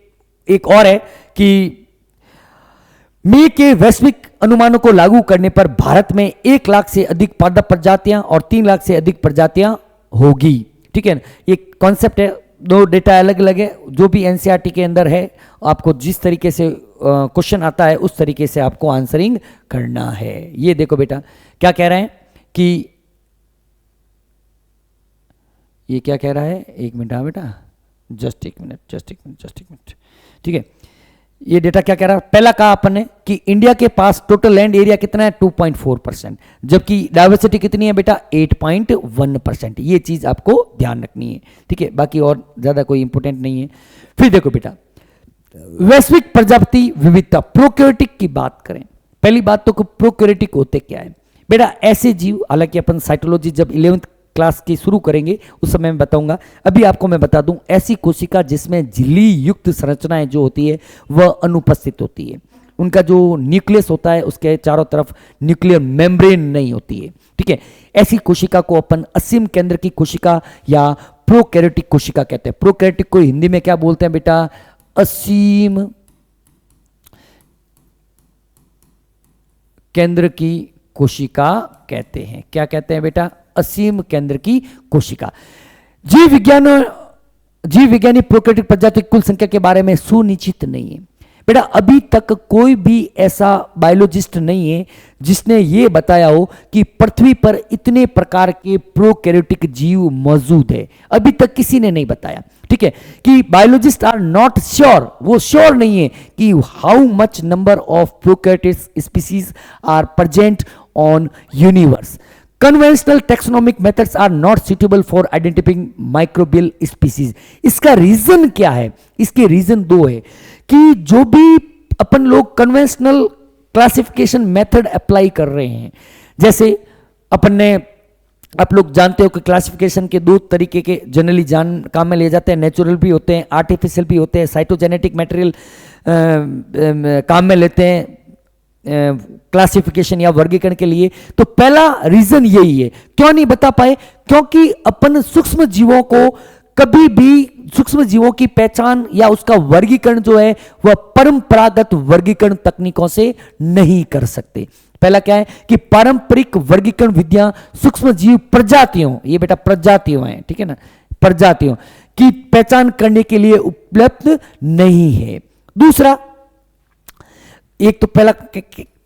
एक और है कि मे के वैश्विक अनुमानों को लागू करने पर भारत में 1 लाख से अधिक पादप प्रजातियां और 3 लाख से अधिक प्रजातियां होगी। ठीक है ना, ये कॉन्सेप्ट है, दो डेटा अलग अलग है। जो भी एनसीईआरटी के अंदर है, आपको जिस तरीके से क्वेश्चन आता है उस तरीके से आपको आंसरिंग करना है। ये देखो बेटा क्या कह रहे हैं कि ये क्या कह रहा है, एक मिनट, हाँ बेटा, जस्ट एक मिनट, ठीक है। ये डेटा क्या कह रहा है, पहला कहा अपन ने कि इंडिया के पास टोटल लैंड एरिया कितना है, 2.4%, जबकि डाइवर्सिटी कितनी है बेटा, 8.1%। ये चीज आपको ध्यान रखनी है, ठीक है। बाकी और ज्यादा कोई इंपोर्टेंट नहीं है। फिर देखो बेटा, वैश्विक प्रजाति विविधता, प्रोकैरियोटिक की बात करें। पहली बात तो प्रोकैरियोटिक होते क्या है बेटा, ऐसे जीव, हालांकि अपन साइटोलॉजी जब 11th क्लास की शुरू करेंगे उस समय मैं बताऊंगा, अभी आपको मैं बता दूं, ऐसी कोशिका जिसमें झिल्ली युक्त संरचनाएं जो होती है वह अनुपस्थित होती है। उनका जो न्यूक्लियस होता है उसके चारों तरफ न्यूक्लियर मेम्ब्रेन नहीं होती है, ठीक है। ऐसी कोशिका को अपन असीम केंद्र की कोशिका या प्रोकैरियोटिक कोशिका कहते हैं। प्रोकैरियोटिक को हिंदी में क्या बोलते हैं बेटा? असीम केंद्र की कोशिका कहते हैं। क्या कहते हैं बेटा? असीम केंद्र की कोशिका। जीव विज्ञानी प्रोकैरियोटिक प्रजाति की कुल संख्या के बारे में सुनिश्चित नहीं है बेटा। अभी तक कोई भी ऐसा बायोलॉजिस्ट नहीं है जिसने ये बताया हो कि पृथ्वी पर इतने प्रकार के प्रोकैरियोटिक जीव मौजूद है। अभी तक किसी ने नहीं बताया, ठीक है। कि बायोलॉजिस्ट आर नॉट श्योर, वो श्योर नहीं है कि how much number of prokaryotic species are present on universe. Conventional taxonomic methods are not suitable for identifying microbial species. इसका रीजन क्या है? इसके रीजन दो है कि जो भी अपन लोग कन्वेंशनल क्लासिफिकेशन मेथड अप्लाई कर रहे हैं, जैसे आप लोग जानते हो कि क्लासिफिकेशन के दो तरीके के जनरली काम में लिए जाते हैं। नेचुरल भी होते हैं, आर्टिफिशियल भी होते हैं। साइटोजेनेटिक मटेरियल काम में लेते हैं क्लासिफिकेशन या वर्गीकरण के लिए। तो पहला रीजन यही है। क्यों नहीं बता पाए? क्योंकि अपन सूक्ष्म जीवों को कभी भी, सूक्ष्म जीवों की पहचान या उसका वर्गीकरण जो है वह परंपरागत वर्गीकरण तकनीकों से नहीं कर सकते। पहला क्या है कि पारंपरिक वर्गीकरण विधियां सूक्ष्म जीव प्रजातियों, ये बेटा प्रजातियों हैं, ठीक है ना, प्रजातियों की पहचान करने के लिए उपलब्ध नहीं है। दूसरा, एक तो पहला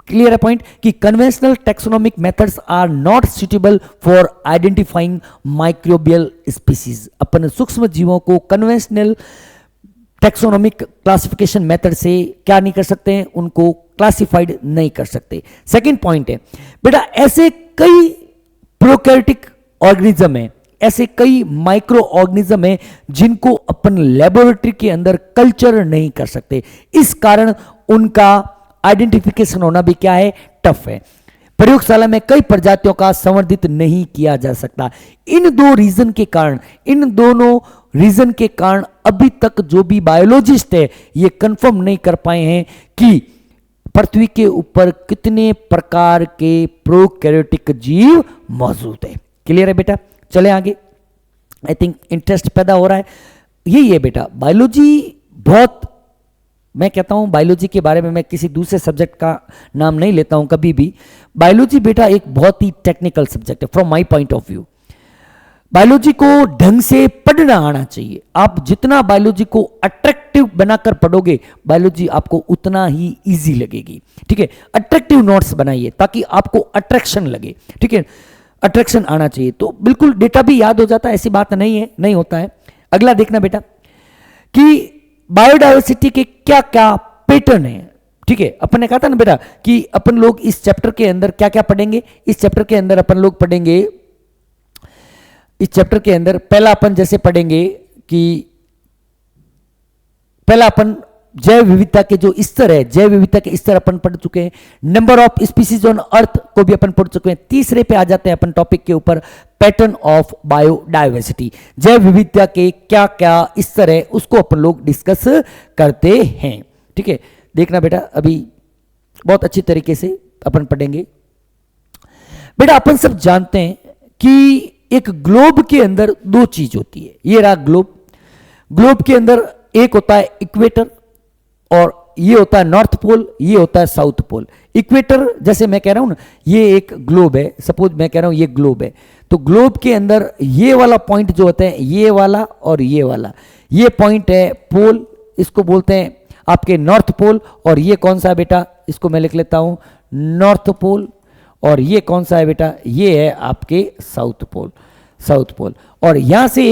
क्लियर है पॉइंट कि conventional taxonomic methods are not suitable for identifying microbial species. अपन सूक्ष्म जीवों को कन्वेंशनल टेक्सोनोमिक क्लासिफिकेशन मेथड से क्या नहीं कर सकते हैं? उनको क्लासिफाइड नहीं कर सकते। सेकंड पॉइंट है बेटा, ऐसे कई प्रोकैरियोटिक ऑर्गेनिज्म है, ऐसे कई माइक्रो ऑर्गेनिज्म है जिनको अपन लेबोरेटरी के अंदर कल्चर नहीं कर सकते। इस कारण उनका आइडेंटिफिकेशन होना भी क्या है? टफ है। प्रयोगशाला में कई प्रजातियों का संवर्धित नहीं किया जा सकता। इन दोनों रीजन के कारण अभी तक जो भी बायोलॉजिस्ट है ये कंफर्म नहीं कर पाए हैं कि पृथ्वी के ऊपर कितने प्रकार के प्रोकैरियोटिक जीव मौजूद है। क्लियर है बेटा? चले आगे। आई थिंक इंटरेस्ट पैदा हो रहा है। यही है बेटा, बायोलॉजी बहुत, मैं कहता हूं बायोलॉजी के बारे में मैं किसी दूसरे सब्जेक्ट का नाम नहीं लेता हूं कभी भी। बायोलॉजी बेटा एक बहुत ही टेक्निकल सब्जेक्ट है from my point of view. Biology को ढंग से पढ़ना आना चाहिए। आप जितना बायोलॉजी को अट्रैक्टिव बनाकर पढ़ोगे, बायोलॉजी आपको उतना ही इजी लगेगी, ठीक है। अट्रैक्टिव नोट्स बनाइए ताकि आपको अट्रैक्शन लगे, ठीक है। अट्रैक्शन आना चाहिए तो बिल्कुल डेटा भी याद हो जाता है, ऐसी बात नहीं है, नहीं होता है। अगला देखना बेटा कि बायोडायवर्सिटी के क्या क्या पैटर्न है, ठीक है। अपन ने कहा था ना बेटा कि अपन लोग इस चैप्टर के अंदर क्या क्या पढ़ेंगे। इस चैप्टर के अंदर अपन लोग पढ़ेंगे, इस चैप्टर के अंदर पहला अपन जैसे पढ़ेंगे कि पहला अपन जैव विविधता के जो स्तर है, जैव विविधता के स्तर अपन पढ़ चुके हैं। नंबर ऑफ स्पीसीज ऑन अर्थ को भी अपन पढ़ चुके हैं। तीसरे पे आ जाते हैं अपन टॉपिक के ऊपर, पैटर्न ऑफ बायोडायवर्सिटी। जैव विविधता के क्या क्या स्तर है उसको अपन लोग डिस्कस करते हैं, ठीक है। देखना बेटा अभी बहुत अच्छी तरीके से अपन पढ़ेंगे। बेटा अपन सब जानते हैं कि एक ग्लोब के अंदर दो चीज होती है। ये रहा ग्लोब। ग्लोब के अंदर एक होता है इक्वेटर और ये होता है नॉर्थ पोल, ये होता है साउथ पोल। इक्वेटर जैसे मैं कह रहा हूं ना, ये एक ग्लोब है, सपोज मैं कह रहा हूं ये ग्लोब है, तो ग्लोब के अंदर ये वाला पॉइंट जो होता है, ये वाला और ये वाला, ये पॉइंट है पोल, इसको बोलते हैं आपके नॉर्थ पोल। और ये कौन सा है बेटा, इसको मैं लिख लेता हूं नॉर्थ पोल। और ये कौन सा है बेटा, ये है आपके साउथ पोल, साउथ पोल। और यहां से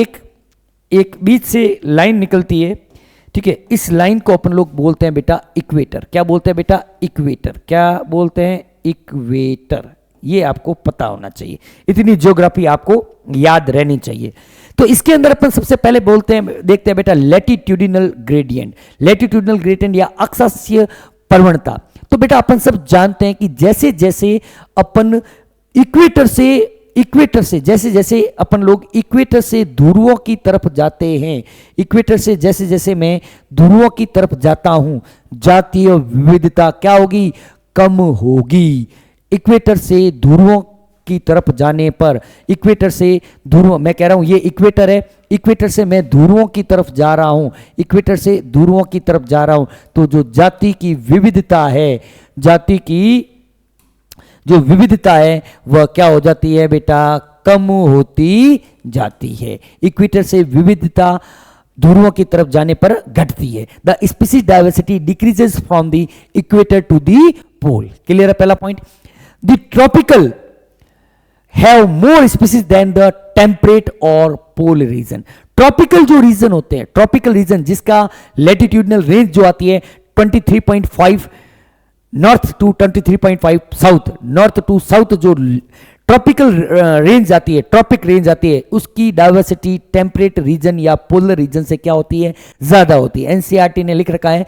एक बीच से लाइन निकलती है, ठीक है। इस लाइन को अपन लोग बोलते हैं बेटा इक्वेटर। क्या बोलते हैं बेटा, इक्वेटर। क्या बोलते हैं, इक्वेटर। ये आपको पता होना चाहिए, इतनी ज्योग्राफी आपको याद रहनी चाहिए। तो इसके अंदर अपन सबसे पहले बोलते हैं, देखते हैं बेटा लैटिट्यूडिनल ग्रेडियंट। लैटिट्यूडिनल ग्रेडियंट या अक्षांशीय प्रवणता। तो बेटा अपन सब जानते हैं कि जैसे जैसे अपन इक्वेटर से इक्वेटर से जैसे जैसे अपन लोग इक्वेटर से ध्रुवों की तरफ जाते हैं, इक्वेटर से जैसे जैसे मैं ध्रुवों की तरफ जाता हूं, जातीय विविधता क्या होगी, कम होगी। इक्वेटर से ध्रुवों की तरफ जाने पर, इक्वेटर से ध्रुव, मैं कह रहा हूं ये इक्वेटर है, इक्वेटर से मैं ध्रुवों की तरफ जा रहा हूं, इक्वेटर से ध्रुवों की तरफ जा रहा हूं, तो जो जाति की विविधता है, जाति की जो विविधता है वह क्या हो जाती है बेटा, कम होती जाती है। इक्वेटर से विविधता ध्रुवों की तरफ जाने पर घटती है। The species diversity decreases from the equator to the pole. Clear है पहला point. The tropical have more species than the temperate और पोल रीजन। ट्रॉपिकल जो रीजन होते हैं, ट्रॉपिकल रीजन जिसका लैटिट्यूडनल रेंज जो आती है 23.5 north to 23.5 south, north to south जो ट्रॉपिकल रेंज आती है, ट्रॉपिक रेंज आती है, उसकी डाइवर्सिटी टेम्परेट रीजन या पोलर रीजन से क्या होती है, ज्यादा होती है। एनसीईआरटी ने लिख रखा है,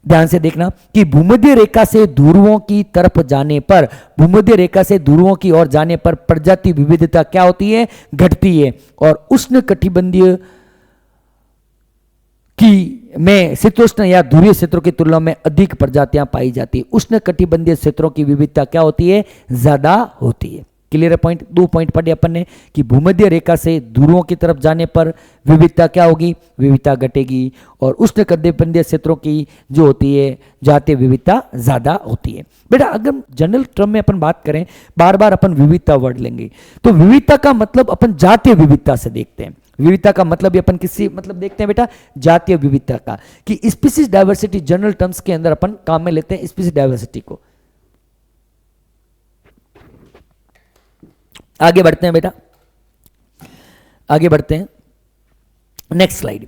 ध्यान से देखना, कि भूमध्य रेखा से ध्रुवों की तरफ जाने पर, भूमध्य रेखा से ध्रुवों की ओर जाने पर प्रजाति विविधता क्या होती है, घटती है। और उष्ण कटिबंधीय की में शीतोष्ण या ध्रुवीय क्षेत्रों की तुलना में अधिक प्रजातियां पाई जाती है। उष्ण कटिबंधीय क्षेत्रों की विविधता क्या होती है, ज्यादा होती है। क्लियर है पॉइंट। 2 पॉइंट पढ़े अपन ने कि भूमध्य रेखा से ध्रुवों की तरफ जाने पर विविधता क्या होगी, विविधता घटेगी, और उष्ण कटिबंधीय क्षेत्रों की जो होती है जातीय विविधता ज्यादा होती है। बेटा अगर जनरल टर्म में अपन बात करें, बार बार अपन विविधता वर्ड लेंगे, तो विविधता का मतलब अपन जातीय विविधता से देखते हैं। विविधता का मतलब अपन किसी मतलब देखते हैं बेटा, जातीय विविधता का, कि स्पीसीज डाइवर्सिटी जनरल टर्म्स के अंदर अपन काम में लेते हैं स्पीसीज डाइवर्सिटी को। आगे बढ़ते हैं बेटा, आगे बढ़ते हैं। Next slide.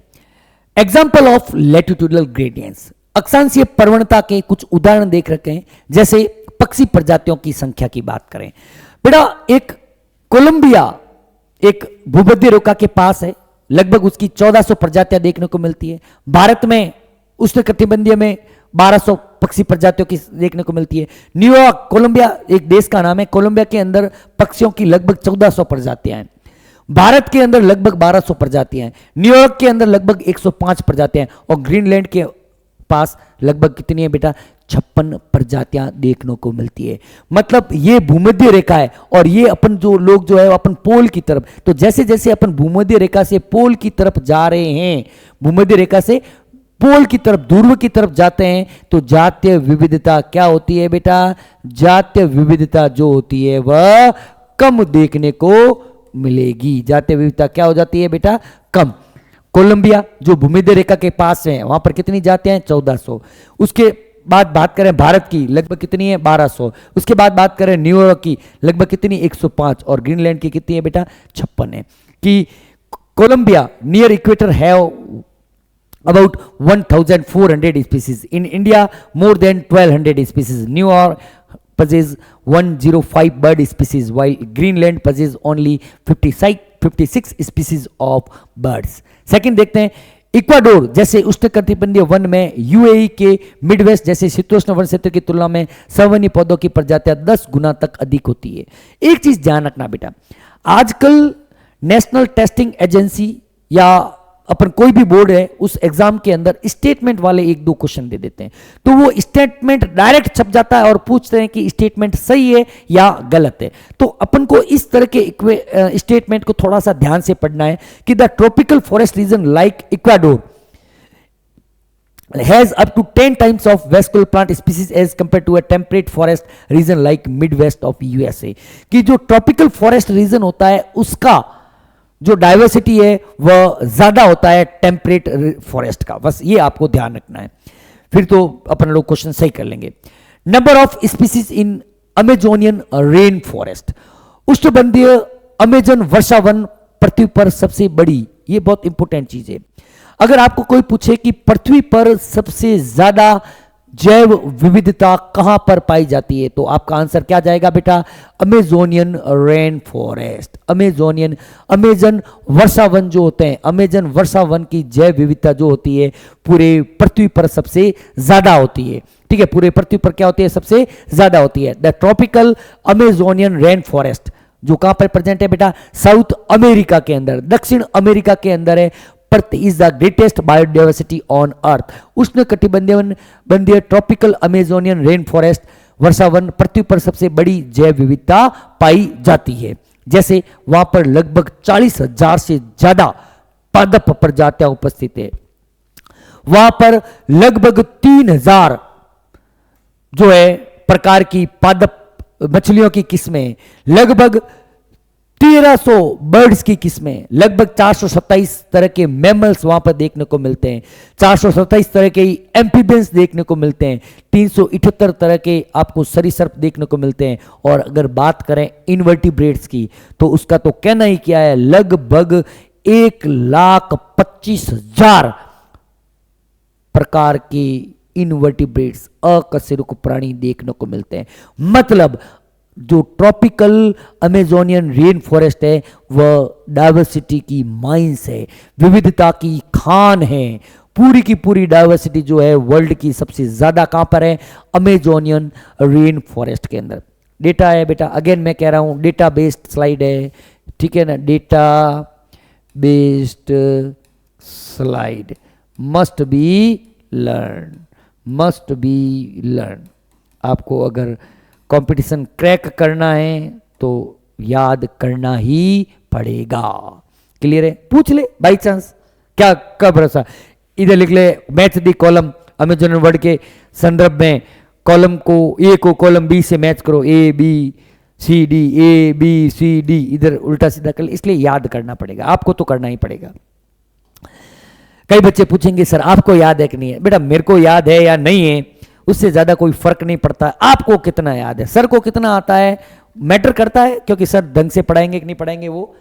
Example of latitudinal gradients. अक्षांशीय प्रवणता के कुछ उदाहरण देख रखे हैं। जैसे पक्षी प्रजातियों की संख्या की बात करें बेटा, एक कोलंबिया एक भूमध्य रेखा के पास है, लगभग उसकी 1400 प्रजातियां देखने को मिलती है। भारत में उष्णकटिबंधीय में 1200 पक्षी प्रजातियों की देखने को मिलती है। न्यूयॉर्क, कोलंबिया एक देश का नाम है, कोलंबिया के अंदर पक्षियों की लगभग 1400 प्रजातियां हैं। भारत के अंदर लगभग 1200 प्रजातियां हैं। न्यूयॉर्क के अंदर लगभग 105 प्रजातियां हैं, और ग्रीनलैंड के पास लगभग कितनी है बेटा, 56 प्रजातियां देखने को मिलती है। मतलब ये भूमध्य रेखा है, और ये अपन जो लोग जो है अपन पोल की तरफ, तो जैसे जैसे अपन भूमध्य रेखा से पोल की तरफ जा रहे हैं, भूमध्य रेखा से पोल की तरफ, ध्रुव की तरफ जाते हैं, तो जातीय विविधता क्या होती है बेटा, जातीय विविधता जो होती है वह कम देखने को मिलेगी। जातीय विविधता क्या हो जाती है बेटा, कम। कोलंबिया जो भूमध्य रेखा के पास है, वहां पर कितनी जातियां हैं, 1400। उसके बाद बात करें भारत की, लगभग कितनी है, 1200। उसके बाद बात करें न्यूयॉर्क की, लगभग कितनी, 105, और ग्रीनलैंड की कितनी है बेटा, 56 है। कि Colombia near equator have about 1400 species. In India, more than 1200 species. New York possesses 105 bird species, while Greenland possesses only 56 species of birds. Second देखते हैं, इक्वाडोर जैसे उष्णकटिबंधीय वन में यूएई के मिडवेस्ट जैसे शीतोष्ण वन क्षेत्र की तुलना में सवर्णीय पौधों की प्रजातियां 10 गुना तक अधिक होती है। एक चीज ध्यान रखना बेटा, आजकल नेशनल टेस्टिंग एजेंसी या अपन कोई भी बोर्ड है, उस एग्जाम के अंदर स्टेटमेंट वाले 1-2 क्वेश्चन दे देते हैं, तो वो स्टेटमेंट डायरेक्ट छप जाता है और पूछते हैं कि स्टेटमेंट सही है या गलत है। तो अपन को इस तरह के स्टेटमेंट को थोड़ा सा ध्यान से पढ़ना है कि the tropical forest region like Ecuador has up to 10 times of vascular plant species as compared to a temperate forest region like midwest of USA। कि जो ट्रॉपिकल फॉरेस्ट रीजन होता है उसका जो डाइवर्सिटी है वह ज्यादा होता है टेम्परेट फॉरेस्ट का। बस ये आपको ध्यान रखना है, फिर तो अपन लोग क्वेश्चन सही कर लेंगे। Number of species in Amazonian rain forest. उष्णकटिबंधीय अमेजन वर्षा वन पृथ्वी पर सबसे बड़ी, ये बहुत इंपॉर्टेंट चीज है। अगर आपको कोई पूछे कि पृथ्वी पर सबसे ज्यादा जैव विविधता कहां पर पाई जाती है, तो आपका आंसर क्या जाएगा बेटा, अमेजोनियन रेन फॉरेस्ट। अमेजन वर्षा वन जो होते हैं, अमेजन वर्षा वन की जैव विविधता जो होती है पूरे पृथ्वी पर सबसे ज्यादा होती है। ठीक है, पूरे पृथ्वी पर क्या होती है, सबसे ज्यादा होती है। The tropical Amazonian rain forest जो कहां पर प्रेजेंट है बेटा, साउथ अमेरिका के अंदर, दक्षिण अमेरिका के अंदर है। Earth is the greatest biodiversity on earth. उष्ण कटिबंधीय ट्रॉपिकल अमेजोनियन रेन फॉरेस्ट वर्षावन पृथ्वी पर सबसे बड़ी जैव विविधता पाई जाती है। जैसे वहां पर लगभग 40,000 से ज्यादा पादप प्रजातियां उपस्थित है। वहां पर लगभग 3,000 जो है प्रकार की पादप मछलियों की किस्में, लगभग 1300 बर्ड्स की किस्में, लगभग 427 तरह के मैमल्स वहां पर देखने को मिलते हैं, 427 तरह के एम्फीबियंस देखने को मिलते हैं, 378 तरह के आपको सरीसृप देखने को मिलते हैं। और अगर बात करें इनवर्टिब्रेट्स की तो उसका तो कहना ही क्या है, लगभग 1,25,000 प्रकार के इनवर्टिब्रेट्स अकशेरुक प्राणी देखने को मिलते हैं। मतलब जो ट्रॉपिकल अमेजोनियन रेन फॉरेस्ट है वह डाइवर्सिटी की माइंस है, विविधता की खान है। पूरी की पूरी डाइवर्सिटी जो है वर्ल्ड की सबसे ज्यादा कहां पर है, अमेजोनियन रेन फॉरेस्ट के अंदर। डेटा है बेटा, अगेन मैं कह रहा हूं डेटा बेस्ड स्लाइड है, ठीक है ना, data based slide, must be learn. आपको अगर कंपटीशन क्रैक करना है तो याद करना ही पड़ेगा। क्लियर है? पूछ ले बाई चांस, क्या कब भरोसा। इधर लिख ले match the column Amazon word के संदर्भ में, कॉलम को ए को कॉलम बी से मैच करो, A B C D, A B C D, इधर उल्टा सीधा कर ले, इसलिए याद करना पड़ेगा, आपको तो करना ही पड़ेगा। कई बच्चे पूछेंगे सर आपको याद है कि नहीं है। बेटा मेरे को याद है या नहीं है उससे ज्यादा कोई फर्क नहीं पड़ता। आपको कितना याद है, सर को कितना आता है मैटर करता है, क्योंकि सर ढंग से पढ़ाएंगे कि नहीं पढ़ाएंगे वो।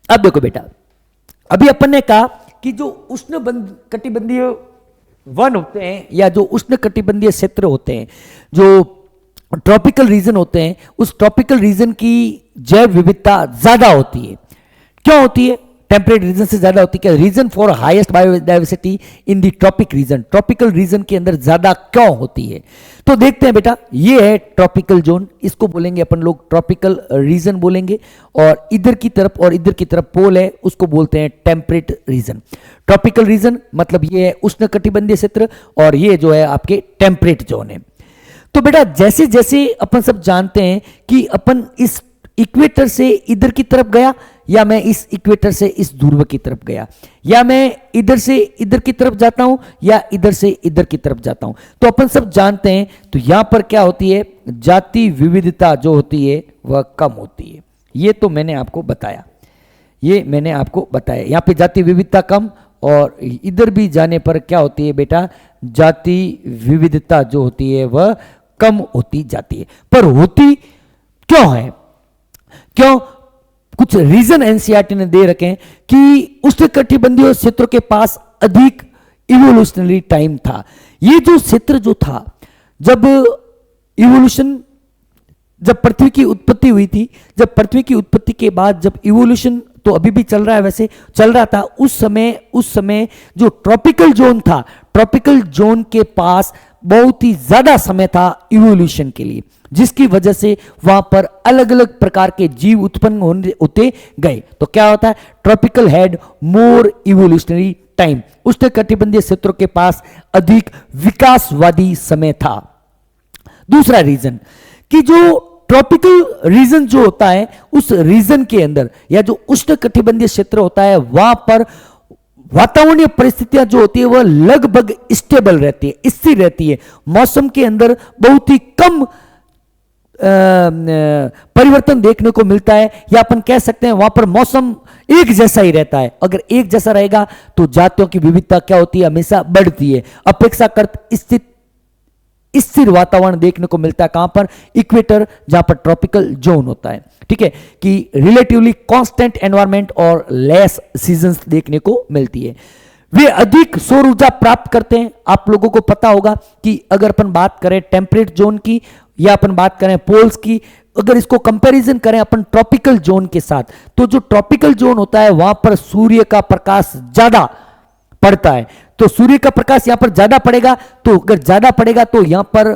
अब देखो बेटा, अभी अपन ने कहा कि जो उष्ण कटिबंधीय वन होते हैं या जो उष्ण कटिबंधीय क्षेत्र होते हैं, जो ट्रॉपिकल रीजन होते हैं, उस ट्रॉपिकल रीजन की जैव विविधता ज्यादा होती है। क्यों होती है? टेम्परेट रीजन से ज्यादा होती है। Region for highest biodiversity in the tropic region, tropical region के अंदर ज्यादा क्यों होती है? तो देखते हैं बेटा, ये है ट्रॉपिकल जोन, इसको बोलेंगे अपन लोग ट्रॉपिकल रीजन बोलेंगे, और इधर की तरफ और इधर की तरफ पोल है उसको बोलते हैं टेम्परेट रीजन। ट्रॉपिकल रीजन मतलब ये है उष्ण कटिबंधीय क्षेत्र, और ये जो है आपके टेम्परेट जोन है। तो बेटा जैसे जैसे अपन सब जानते हैं कि अपन इस इक्वेटर से इधर की तरफ गया, या मैं इस इक्वेटर से इस ध्रुव की तरफ गया, या मैं इधर से इधर की तरफ जाता हूं, या इधर से इधर की तरफ जाता हूं, तो अपन सब जानते हैं तो यहां पर क्या होती है, जाति विविधता जो होती है वह कम होती है। ये तो मैंने आपको बताया, यहां पे जाति विविधता कम, और इधर भी जाने पर क्या होती है बेटा, जाति विविधता जो होती है वह कम होती जाती है। पर होती क्यों है? क्यों? कुछ रीजन एनसीईआरटी ने दे रखे हैं कि उष्णकटिबंधीय क्षेत्रों के पास अधिक इवोल्यूशनरी टाइम था। ये जो क्षेत्र जो था, जब इवोल्यूशन, जब पृथ्वी की उत्पत्ति हुई थी, जब पृथ्वी की उत्पत्ति के बाद जब इवोल्यूशन तो अभी भी चल रहा है, वैसे चल रहा था उस समय जो ट्रॉपिकल जोन था, ट्रॉपिकल जोन के पास बहुत ही ज्यादा समय था इवोल्यूशन के लिए, जिसकी वजह से वहां पर अलग अलग प्रकार के जीव उत्पन्न होते गए। तो क्या होता है, tropical had more evolutionary time, उष्णकटिबंधीय क्षेत्रों के पास अधिक विकासवादी समय था। दूसरा रीजन कि जो ट्रॉपिकल रीजन जो होता है, उस रीजन के अंदर या जो उष्णकटिबंधीय क्षेत्र होता है, वहां पर वातावरणीय परिस्थितियां जो होती है वह लगभग स्टेबल रहती है, स्थिर रहती है। मौसम के अंदर बहुत ही कम परिवर्तन देखने को मिलता है, या अपन कह सकते हैं वहां पर मौसम एक जैसा ही रहता है। अगर एक जैसा रहेगा तो जातियों की विविधता क्या होती है, हमेशा बढ़ती है। अपेक्षाकृत स्थिर वातावरण देखने को मिलता है कहां पर, इक्वेटर, जहां पर ट्रॉपिकल जोन होता है। ठीक है, कि रिलेटिवली कांस्टेंट एनवायरनमेंट और लेस सीजन्स देखने को मिलती है। वे अधिक सौर ऊर्जा प्राप्त करते हैं। आप लोगों को पता होगा कि अगर अपन बात करें टेम्परेट जोन की या अपन बात करें पोल्स की, अगर इसको कंपैरिजन करें अपन ट्रॉपिकल जोन के साथ, तो जो ट्रॉपिकल जोन होता है वहां पर सूर्य का प्रकाश ज्यादा पड़ता है। तो सूर्य का प्रकाश यहां पर ज्यादा पड़ेगा, तो अगर ज्यादा पड़ेगा तो यहां पर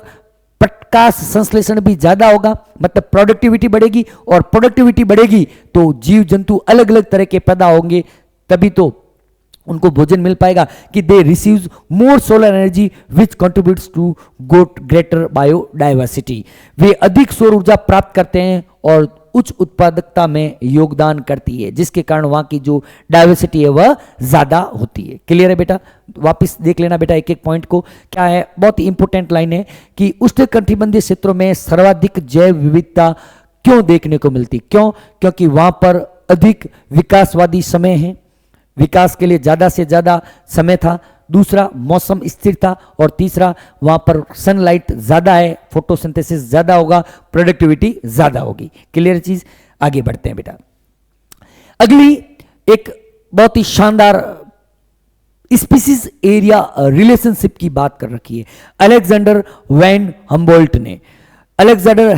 प्रकाश संश्लेषण भी ज्यादा होगा, मतलब प्रोडक्टिविटी बढ़ेगी, और प्रोडक्टिविटी बढ़ेगी तो जीव जंतु अलग अलग तरह के पैदा होंगे, तभी तो उनको भोजन मिल पाएगा कि they receives more solar energy which contributes to goat greater biodiversity. वे अधिक सौर ऊर्जा प्राप्त करते हैं और उच्च उत्पादकता में योगदान करती है, जिसके कारण वहां की जो डाइवर्सिटी है वह ज्यादा होती है। क्लियर है बेटा? वापस देख लेना बेटा एक एक पॉइंट को। क्या है? बहुत ही इंपॉर्टेंट लाइन है कि उष्णकटिबंधीय क्षेत्रों में सर्वाधिक जैव विविधता क्यों देखने को मिलती? क्यों? क्योंकि वहां पर अधिक विकासवादी समय है, विकास के लिए ज्यादा से ज्यादा समय था। दूसरा, मौसम स्थिर था, और तीसरा, वहां पर सनलाइट ज्यादा है, फोटोसिंथेसिस ज्यादा होगा, प्रोडक्टिविटी ज्यादा होगी। क्लियर चीज? आगे बढ़ते हैं बेटा। अगली एक बहुत ही शानदार स्पीसीज एरिया रिलेशनशिप की बात कर रखी है अलेक्जेंडर वैन हम्बोल्ट ने। अलेक्जेंडर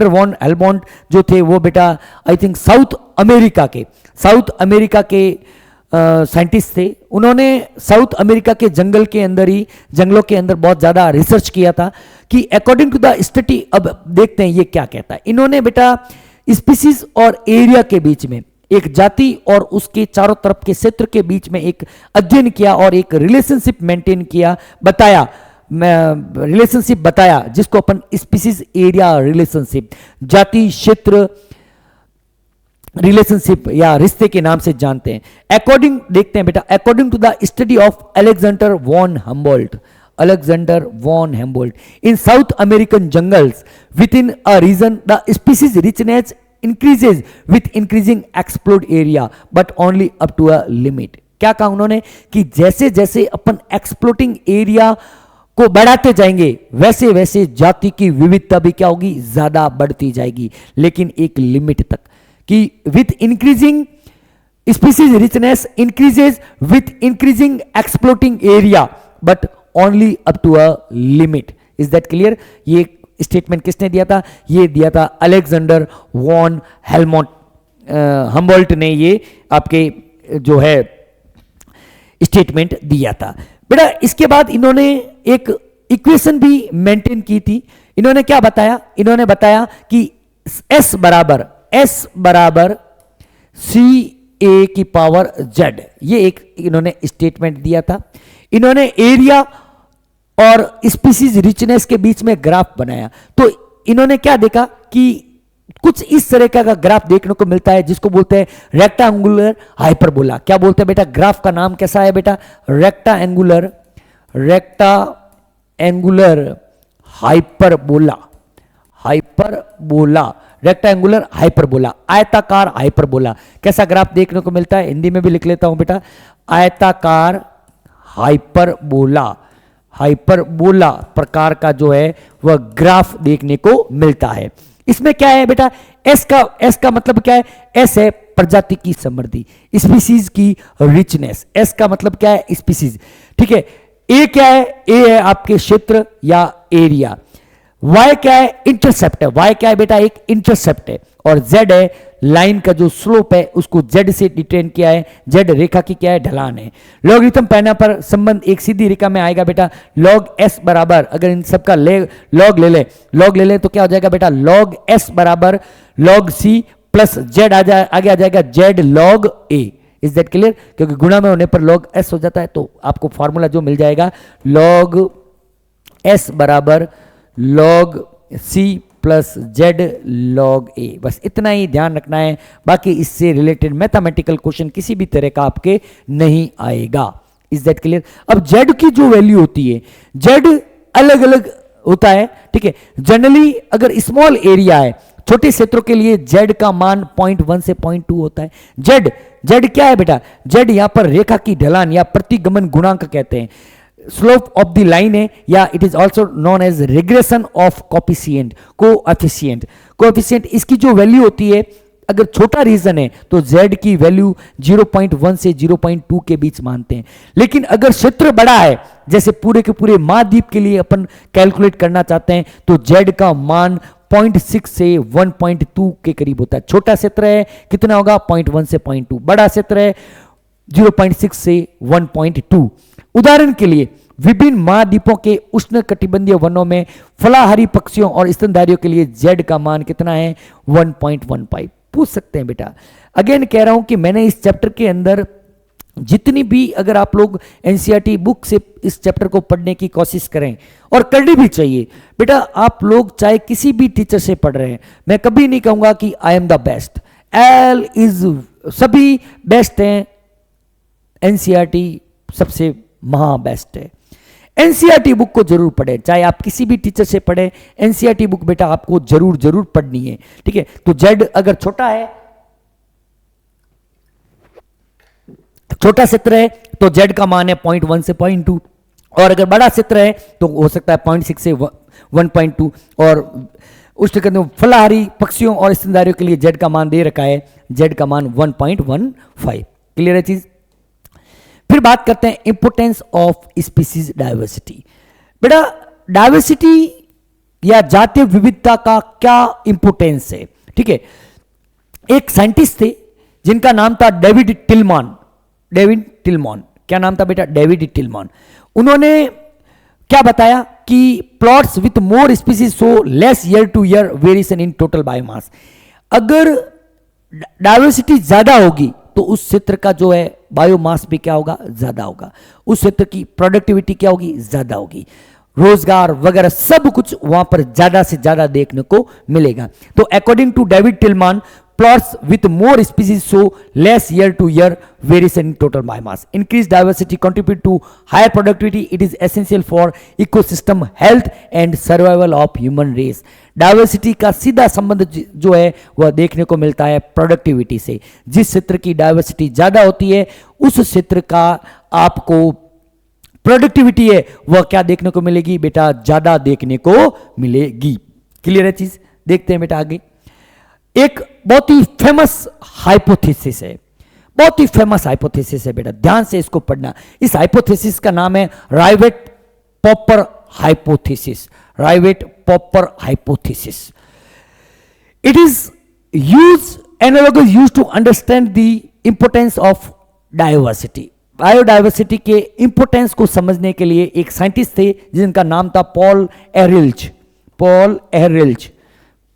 वॉन हेल्मोंट जो थे वो बेटा आई थिंक साउथ अमेरिका के साइंटिस्ट थे। उन्होंने साउथ अमेरिका के जंगलों के अंदर बहुत ज़्यादा रिसर्च किया था कि अकॉर्डिंग टू द स्टडी, अब देखते हैं ये क्या कहता है। इन्होंने बेटा स्पीसीज और एरिया के बीच में, एक जाति और उसके चारों तरफ के क्षेत्र के बीच में एक अध्ययन किया और एक रिलेशनशिप मेंटेन किया, बताया जिसको अपन स्पीसीज एरिया रिलेशनशिप, जाति क्षेत्र रिलेशनशिप या रिश्ते के नाम से जानते हैं। देखते हैं बेटा, according to the study of Alexander von Humboldt in South American jungles within a region, the species richness increases with increasing explored area but only up to a limit। क्या कहा उन्होंने कि जैसे जैसे अपन एक्सप्लोटिंग एरिया को बढ़ाते जाएंगे वैसे वैसे जाति की विविधता भी क्या होगी? ज्यादा बढ़ती जाएगी, लेकिन एक लिमिट तक, कि with increasing species richness increases with increasing exploiting area but only up to a limit. Is that clear? ये स्टेटमेंट किसने दिया था? ये दिया था अलेक्जेंडर वॉन हम्बोल्ट ने, ये आपके जो है स्टेटमेंट दिया था बेटा। इसके बाद इन्होंने एक इक्वेशन भी मेंटेन की थी। इन्होंने क्या बताया? इन्होंने बताया कि S बराबर CA की पावर Z, ये एक इन्होंने स्टेटमेंट दिया था। इन्होंने एरिया और स्पीसीज रिचनेस के बीच में ग्राफ बनाया, तो इन्होंने क्या देखा कि कुछ इस तरह का ग्राफ देखने को मिलता है जिसको बोलते हैं रेक्टेंगुलर हाइपरबोला। क्या बोलते हैं बेटा? ग्राफ का नाम कैसा है बेटा? रेक्टेंगुलर हाइपरबोला, आयताकार हाइपरबोला। कैसा ग्राफ देखने को मिलता है? हिंदी में भी लिख लेता हूं बेटा, आयताकार हाइपरबोला प्रकार का जो है वह ग्राफ देखने को मिलता है। इसमें क्या है बेटा? एस का मतलब क्या है? एस है प्रजाति की समृद्धि, स्पीसीज की रिचनेस। एस का मतलब क्या है? स्पीसीज, ठीक है। ए क्या है? ए है आपके क्षेत्र या एरिया। वाई क्या है? इंटरसेप्ट है। वाई क्या है बेटा? एक इंटरसेप्ट है। और जेड है लाइन का जो स्लोप है, उसको जेड से डिटेन किया है। जेड रेखा की क्या है? ढलान है। लॉगरिथम पहना पर संबंध एक सीधी रेखा में आएगा बेटा। लॉग एस बराबर, अगर इन सबका लॉग ले ले तो क्या हो जाएगा बेटा? लॉग एस बराबर लॉग सी प्लस जेड आगे आ जाएगा Z log A. Is that clear? क्योंकि गुणा में होने पर लॉग एस हो जाता है, तो आपको फॉर्मूला जो मिल जाएगा लॉग एस बराबर log C plus Z log A. बस इतना ही ध्यान रखना है, बाकी इससे रिलेटेड मैथमेटिकल क्वेश्चन किसी भी तरह का आपके नहीं आएगा। Is that clear? अब जेड की जो वैल्यू होती है, जेड अलग अलग होता है, ठीक है। जनरली अगर स्मॉल एरिया है, छोटे क्षेत्रों के लिए जेड का मान 0.1 से 0.2 होता है। जेड क्या है बेटा? जेड यहां पर रेखा की ढलान या प्रतिगमन गुणांक कहते हैं। स्लोप ऑफ द लाइन है, या it is also known as regression of coefficient. इसकी जो वैल्यू होती है, अगर छोटा रीजन है तो z की वैल्यू 0.1 से 0.2 के बीच मानते हैं। लेकिन अगर क्षेत्र बड़ा है, जैसे पूरे के पूरे महाद्वीप के लिए अपन कैलकुलेट करना चाहते हैं, तो z का मान 0.6 से 1.2 के करीब होता है। छोटा क्षेत्र है कितना होगा? 0.1 से 0.2। बड़ा क्षेत्र है 0.6 से 1.2। उदाहरण के लिए विभिन्न महाद्वीपों के उष्णकटिबंधीय वनों में फलाहारी पक्षियों और स्तनधारियों के लिए जेड का मान कितना है? 1.15। पूछ सकते हैं बेटा। अगेन कह रहा हूं कि मैंने इस चैप्टर के अंदर जितनी भी, अगर आप लोग एनसीईआरटी बुक से इस चैप्टर को पढ़ने की कोशिश करें, और करनी भी चाहिए बेटा, आप लोग चाहे किसी भी टीचर से पढ़ रहे हैं, मैं कभी नहीं कहूंगा कि I am the best, L is, सभी बेस्ट हैं, एनसीईआरटी सबसे महा बेस्ट है। एनसीईआरटी बुक को जरूर पढ़ें, चाहे आप किसी भी टीचर से पढ़ें, एनसीईआरटी बुक बेटा आपको जरूर जरूर पढ़नी है, ठीक है। तो जेड अगर छोटा है, छोटा क्षेत्र है तो जेड का मान है 0.1 से 0.2, और अगर बड़ा क्षेत्र है तो हो सकता है 0.6 से 1.2। और उष्णकटिबंधीय फलाहारी पक्षियों और स्तनधारियों के लिए जेड का मान दे रखा है, जेड का मान 1.15। क्लियर है चीज। फिर बात करते हैं इंपोर्टेंस ऑफ स्पीसीज डाइवर्सिटी। बेटा डाइवर्सिटी या जातीय विविधता का क्या इंपोर्टेंस है, ठीक है। एक साइंटिस्ट थे जिनका नाम था डेविड टिल्मान। डेविड टिल्मान, क्या नाम था बेटा? डेविड टिल्मान। उन्होंने क्या बताया कि plots with more species show less year two year variation in total biomass. अगर डाइवर्सिटी ज्यादा होगी तो उस क्षेत्र का जो है बायोमास भी क्या होगा? ज्यादा होगा। उस क्षेत्र की प्रोडक्टिविटी क्या होगी? ज्यादा होगी। रोजगार वगैरह सब कुछ वहां पर ज्यादा से ज्यादा देखने को मिलेगा। तो according to David Tilman, plots with more species show less year to year variation in total biomass. Increased diversity contribute to higher productivity. It is essential for ecosystem health and survival of human race. Diversity का सीधा संबंध जो है वह देखने को मिलता है प्रोडक्टिविटी से। जिस क्षेत्र की डाइवर्सिटी ज्यादा होती है उस क्षेत्र का आपको प्रोडक्टिविटी है वह क्या देखने को मिलेगी बेटा? ज्यादा देखने को मिलेगी। क्लियर है चीज? देखते हैं बेटा आगे। एक बहुत ही फेमस हाइपोथेसिस है, बहुत ही फेमस हाइपोथेसिस है बेटा, ध्यान से इसको पढ़ना। इस हाइपोथेसिस का नाम है rivet popper hypothesis. Rivet popper hypothesis. It is analogous used to understand the importance of diversity. Biodiversity के इंपोर्टेंस को समझने के लिए एक साइंटिस्ट थे जिनका नाम था Paul Ehrlich. Paul Ehrlich,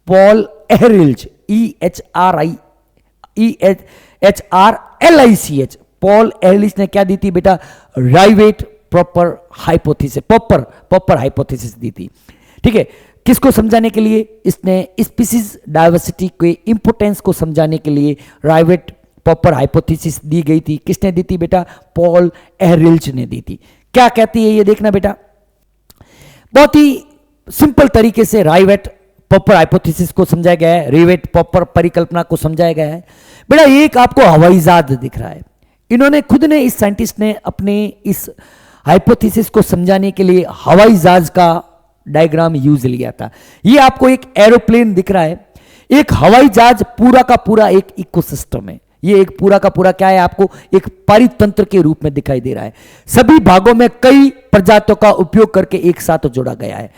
Paul Ehrlich, EHRLICH। Paul Ehrlich ने क्या दी थी बेटा? Rivet proper hypothesis, popper hypothesis दी थी, ठीक है। किसको समझाने के लिए? इसने स्पीसीज डाइवर्सिटी के इंपोर्टेंस को समझाने के लिए राइवेट पॉपर हाइपोथेसिस दी गई थी। किसने दी थी बेटा? पॉल एहरिल्च ने दी थी। क्या कहती है ये देखना बेटा, बहुत ही सिंपल तरीके से राइवेट पॉपर हाइपोथेसिस को समझाया गया है, रिवेट पॉपर परिकल्पना को समझाया गया है। बेटा एक आपको हवाई जहाज दिख रहा है, इन्होंने खुद ने, इस साइंटिस्ट ने अपने इस हाइपोथेसिस को समझाने के लिए हवाई जहाज का डायग्राम यूज लिया था। ये आपको एक एरोप्लेन दिख रहा है, एक हवाई जहाज पूरा का पूरा एक इकोसिस्टम है। ये एक पूरा का पूरा क्या है? आपको एक परितंत्र के रूप में दिखाई दे रहा है। सभी भागों में कई प्रजातियों का उपयोग करके एक साथ जोड़ा गया है।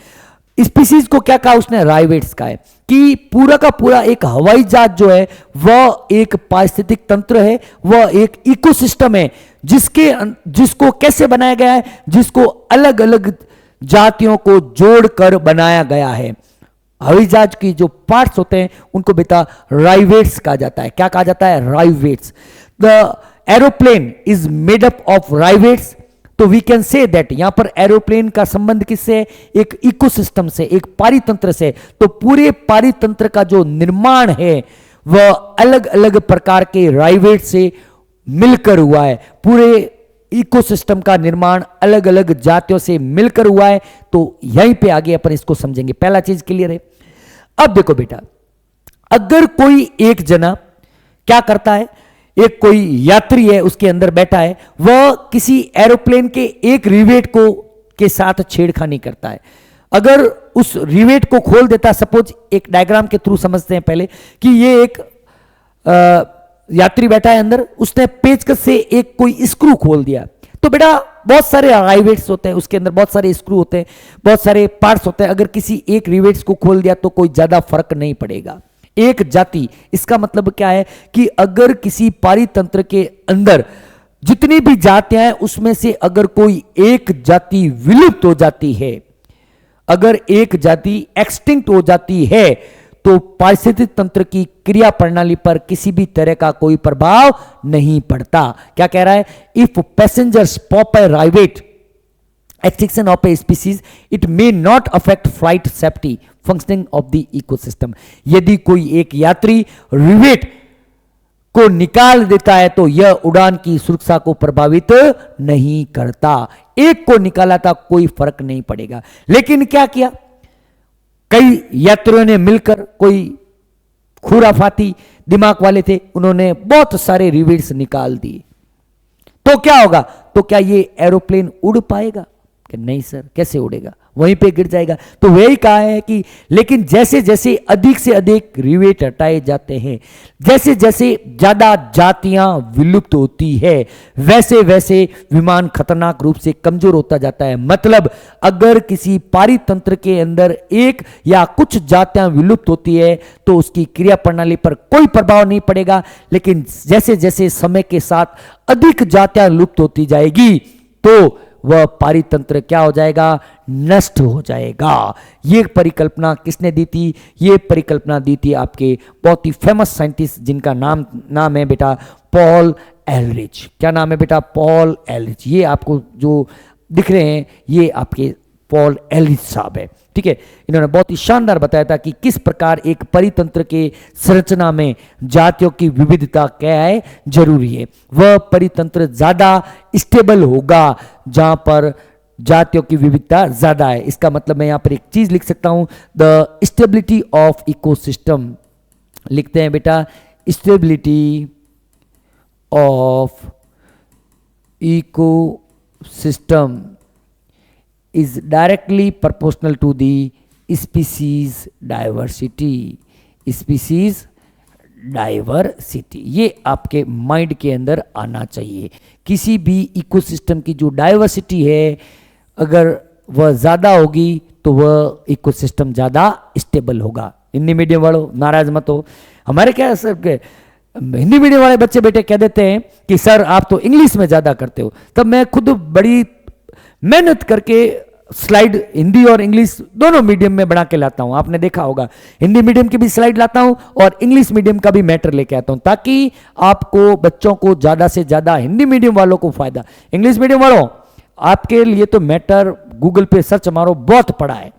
स्पीसीज को क्या कहा उसने? राइवेट्स का है कि पूरा का पूरा एक हवाई जहाज जो है वह एक पारिस्थितिक तंत्र है, वह एक इकोसिस्टम है जिसको कैसे बनाया गया है? जिसको अलग अलग जातियों को जोड़कर बनाया गया है। हवाई जहाज की जो पार्ट्स होते हैं उनको बेटा राइवेट्स कहा जाता है। क्या कहा जाता है? Rivets. The aeroplane is made up of rivets. तो वी कैन से दैट, यहां पर एरोप्लेन का संबंध किससे? एक इकोसिस्टम से, एक पारितंत्र से। तो पूरे पारितंत्र का जो निर्माण है वह अलग अलग प्रकार के राइवेट से मिलकर हुआ है। पूरे इकोसिस्टम का निर्माण अलग अलग जातियों से मिलकर हुआ है। तो यहीं पे आगे अपन इसको समझेंगे। पहला चीज क्लियर है। अब देखो बेटा, अगर कोई एक जना क्या करता है, एक कोई यात्री है उसके अंदर बैठा है, वह किसी एरोप्लेन के एक रिवेट को के साथ छेड़खानी करता है। अगर उस रिवेट को खोल देता, सपोज एक डायग्राम के थ्रू समझते हैं पहले कि ये एक यात्री बैठा है अंदर, उसने पेचकस से एक कोई स्क्रू खोल दिया, तो बेटा बहुत सारे रिवेट्स होते हैं, उसके अंदर बहुत सारे स्क्रू होते हैं, बहुत सारे पार्ट्स होते हैं। अगर किसी एक रिवेट्स को खोल दिया तो कोई ज्यादा फर्क नहीं पड़ेगा। एक जाति, इसका मतलब क्या है कि अगर किसी पारितंत्र के अंदर जितनी भी जातियां हैं उसमें से अगर कोई एक जाति विलुप्त हो जाती है, अगर एक जाति एक्सटिंक्ट हो जाती है, तो पारिस्थितिक तंत्र की क्रिया प्रणाली पर किसी भी तरह का कोई प्रभाव नहीं पड़ता। क्या कह रहा है? If passengers pop a rivet extinction of a species, it may not affect flight safety functioning of the ecosystem। यदि कोई एक यात्री रिवेट को निकाल देता है तो यह उड़ान की सुरक्षा को प्रभावित नहीं करता। एक को निकाला था, कोई फर्क नहीं पड़ेगा। लेकिन क्या किया, कई यात्रियों ने मिलकर, कोई खुराफाती दिमाग वाले थे, उन्होंने बहुत सारे रिवेट्स निकाल दिए। तो क्या होगा? तो क्या ये एरोप्लेन उड़ पाएगा? कि नहीं सर, कैसे उड़ेगा, वहीं पे गिर जाएगा। तो वही कहा है कि लेकिन जैसे जैसे अधिक से अधिक रिवेट हटाए जाते हैं, जैसे जैसे ज्यादा जातियां विलुप्त होती है, वैसे वैसे विमान खतरनाक रूप से कमजोर होता जाता है। मतलब अगर किसी पारितंत्र के अंदर एक या कुछ जातियां विलुप्त होती है तो उसकी क्रिया प्रणाली पर कोई प्रभाव नहीं पड़ेगा, लेकिन जैसे जैसे समय के साथ अधिक जातियां लुप्त होती जाएगी तो वह पारितंत्र क्या हो जाएगा? नष्ट हो जाएगा। यह परिकल्पना किसने दी थी? यह परिकल्पना दी थी आपके बहुत ही फेमस साइंटिस्ट, जिनका नाम है बेटा पॉल एलरिच। क्या नाम है बेटा? पॉल एलरिच। ये आपको जो दिख रहे हैं ये आपके पॉल एलरिच साहब है, ठीक है। इन्होंने बहुत ही शानदार बताया था कि किस प्रकार एक परितंत्र के संरचना में जातियों की विविधता क्या है, जरूरी है। वह परितंत्र ज्यादा स्टेबल होगा जहां पर जातियों की विविधता ज्यादा है। इसका मतलब मैं यहां पर एक चीज लिख सकता हूं, द स्टेबिलिटी ऑफ इकोसिस्टम। लिखते हैं बेटा, stability of ecosystem is directly proportional to the species diversity। species diversity ये आपके माइंड के अंदर आना चाहिए। किसी भी इकोसिस्टम की जो डाइवर्सिटी है, अगर वह ज़्यादा होगी तो वह इकोसिस्टम ज़्यादा स्टेबल होगा। हिंदी मीडियम वालों नाराज मत हो। हमारे क्या सर के हिंदी मीडियम वाले बच्चे बेटे कह देते हैं कि सर आप तो इंग्लिश में ज़्यादा करते हो। तब मैं खुद बड़ी मेहनत करके स्लाइड हिंदी और इंग्लिश दोनों मीडियम में बना के लाता हूं। आपने देखा होगा हिंदी मीडियम की भी स्लाइड लाता हूं और इंग्लिश मीडियम का भी मैटर लेके आता हूं, ताकि आपको बच्चों को ज्यादा से ज्यादा, हिंदी मीडियम वालों को फायदा। इंग्लिश मीडियम वालों आपके लिए तो मैटर गूगल पे सर्च मारो, बहुत पढ़ा है,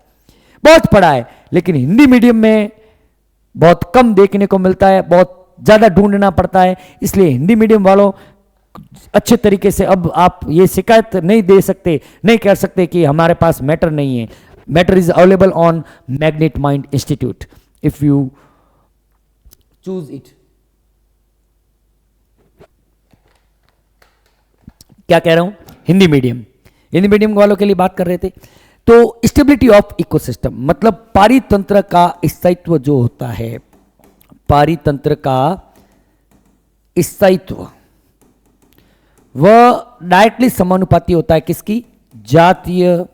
बहुत पढ़ा है। लेकिन हिंदी मीडियम में बहुत कम देखने को मिलता है, बहुत ज्यादा ढूंढना पड़ता है। इसलिए हिंदी मीडियम वालों अच्छे तरीके से अब आप ये शिकायत नहीं दे सकते, नहीं कह सकते कि हमारे पास मैटर नहीं है। Matter is available on magnet mind institute if you choose it. क्या कह रहा हूं? हिंदी मीडियम वालों के लिए बात कर रहे थे। तो स्टेबिलिटी ऑफ इकोसिस्टम मतलब पारितंत्र का स्थायित्व जो होता है, पारितंत्र का स्थायित्व वह डायरेक्टली समानुपाती होता है किसकी? जातीय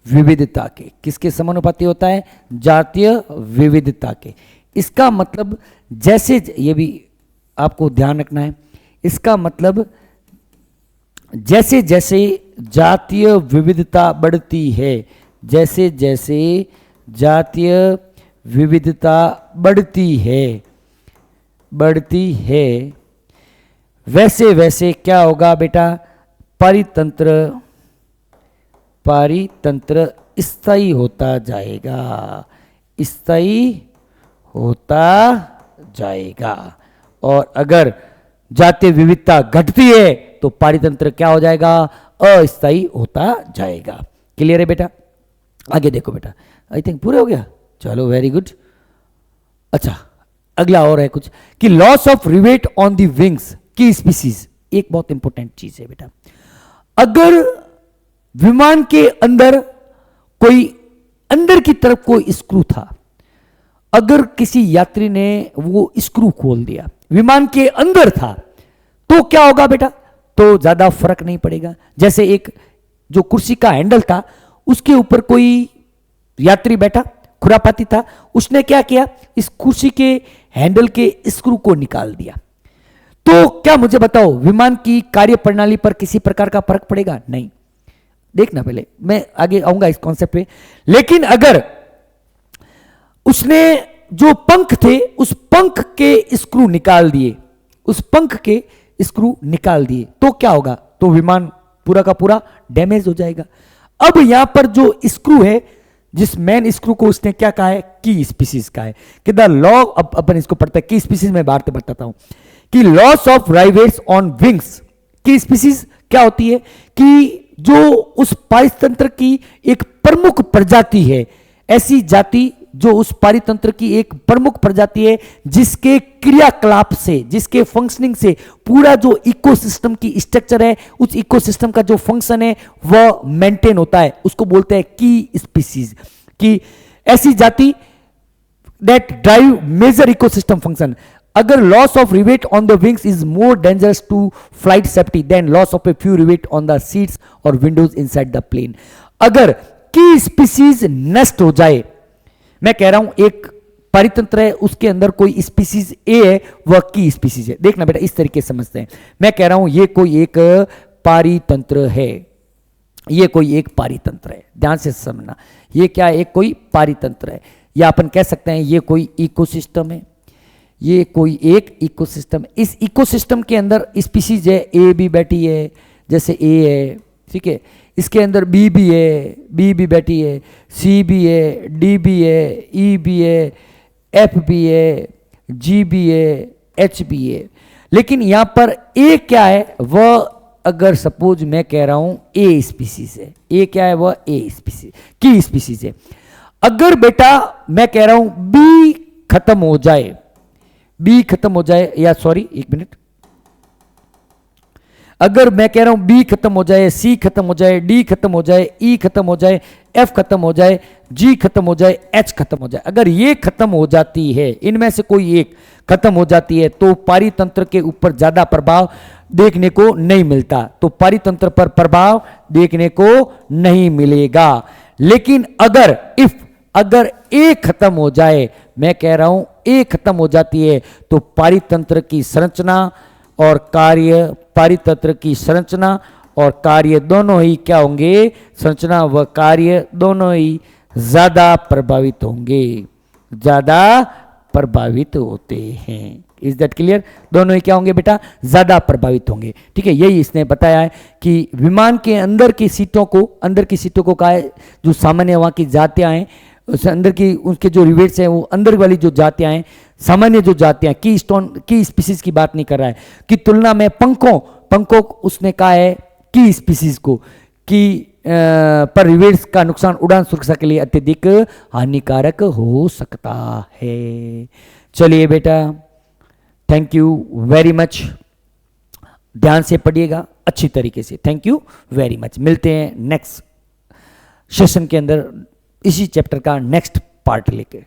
विविधता के। किसके समानुपाती होता है? जातीय विविधता के। इसका मतलब जैसे, ये भी आपको ध्यान रखना है, इसका मतलब जैसे जैसे जातीय विविधता बढ़ती है, जैसे जैसे जातीय विविधता बढ़ती है वैसे वैसे क्या होगा बेटा? पारितंत्र स्थायी होता जाएगा, स्थायी होता जाएगा। और अगर जातीय विविधता घटती है तो पारितंत्र क्या हो जाएगा? अस्थायी होता जाएगा। क्लियर है बेटा? आगे देखो बेटा, आई थिंक पूरे हो गया। चलो वेरी गुड। अच्छा अगला और है कुछ कि loss of rivet on the wings की स्पीसीज। एक बहुत इंपॉर्टेंट चीज है बेटा, अगर विमान के अंदर कोई अंदर की तरफ कोई स्क्रू था, अगर किसी यात्री ने वो स्क्रू खोल दिया, विमान के अंदर था, तो क्या होगा बेटा? तो ज्यादा फर्क नहीं पड़ेगा। जैसे एक जो कुर्सी का हैंडल था उसके ऊपर कोई यात्री बैठा, खुरापाती था, उसने क्या किया? इस कुर्सी के हैंडल के स्क्रू को निकाल दिया, तो क्या मुझे बताओ विमान की कार्य प्रणाली पर किसी प्रकार का फर्क पड़ेगा? नहीं। देखना पहले, मैं आगे आऊंगा इस कॉन्सेप्ट पे। लेकिन अगर उसने जो पंख थे उस पंख के स्क्रू निकाल दिए, उस पंख के स्क्रू निकाल दिए, तो क्या होगा? तो विमान पूरा का पूरा डैमेज हो जाएगा। अब यहां पर जो स्क्रू है, जिस मेन स्क्रू को उसने क्या कहा है? की स्पीसीज का है कि द लॉ, अब अपन इसको पढ़ते हैं की स्पीसीज में बात बताता हूं कि लॉस ऑफ राइवेट्स ऑन विंग्स। की स्पीसीज क्या होती है? कि जो उस पारितंत्र की एक प्रमुख प्रजाति है, ऐसी जाति जो उस पारितंत्र की एक प्रमुख प्रजाति है, जिसके क्रियाकलाप से, जिसके फंक्शनिंग से पूरा जो इकोसिस्टम की स्ट्रक्चर है, उस इकोसिस्टम का जो फंक्शन है वह मेंटेन होता है, उसको बोलते हैं की स्पीसीज। की ऐसी जाति that drive major ecosystem function. अगर loss of rivet on the wings is more dangerous to flight safety than loss of a few rivet on the seats और विंडोज इनसाइड द प्लेन। अगर की species नष्ट हो जाए, मैं कह रहा हूं एक परितंत्र है, उसके अंदर कोई स्पीसीज ए है, वह की स्पीसीज है। देखना बेटा, इस तरीके से समझते हैं। मैं कह रहा हूं ये कोई एक पारितंत्र है, ये कोई एक पारितंत्र है, ध्यान से समझना। ये क्या है? एक कोई पारितंत्र है, या अपन कह सकते हैं ये कोई इकोसिस्टम है, ये कोई एक इकोसिस्टम है। इस इकोसिस्टम के अंदर स्पीसीज है, ए भी बैठी है, जैसे ए है, ठीक है। इसके अंदर बी भी है, बी भी बैठी है, सी भी है, डी भी है, ई भी है, एफ भी है, जी भी है, एच भी है। लेकिन यहां पर ए क्या है? वह अगर सपोज मैं कह रहा हूं ए स्पीसीज है, ए क्या है? वह ए स्पीसीज की स्पीसीज है। अगर बेटा मैं कह रहा हूं बी खत्म हो जाए, बी खत्म हो जाए, या सॉरी एक मिनट, अगर मैं कह रहा हूं बी खत्म हो जाए, सी खत्म हो जाए, डी खत्म हो जाए, ई खत्म हो जाए, एफ खत्म हो जाए, जी खत्म हो जाए, एच खत्म हो जाए, अगर ये खत्म हो जाती है, इनमें से कोई एक खत्म हो जाती है, तो पारितंत्र के ऊपर ज्यादा प्रभाव देखने को नहीं मिलता, तो पारितंत्र पर प्रभाव देखने को नहीं मिलेगा। लेकिन अगर ए खत्म हो जाए, मैं कह रहा हूं ए खत्म हो जाती है, तो पारितंत्र की संरचना और कार्य, पारितंत्र की संरचना और कार्य दोनों ही क्या होंगे? संरचना व कार्य दोनों ही ज्यादा प्रभावित होंगे, ज्यादा प्रभावित होते हैं। Is that clear? दोनों ही क्या होंगे बेटा? ज्यादा प्रभावित होंगे, ठीक है। यही इसने बताया है कि विमान के अंदर की सीटों को कहा है, जो सामान्य वहां की जातियां हैं, उस अंदर की उसके जो रिवेट्स हैं, वो अंदर वाली जो जातियां हैं, सामान्य जो जातियां, की स्पीसीज की बात नहीं कर रहा है, की तुलना में पंखों उसने कहा है की स्पीसीज को, की पर रिवेट्स का नुकसान उड़ान सुरक्षा के लिए अत्यधिक हानिकारक हो सकता है। चलिए बेटा, थैंक यू वेरी मच, ध्यान से पढ़िएगा अच्छी तरीके से। Thank you very much. मिलते हैं नेक्स्ट सेशन के अंदर इसी चैप्टर का नेक्स्ट पार्ट लेके।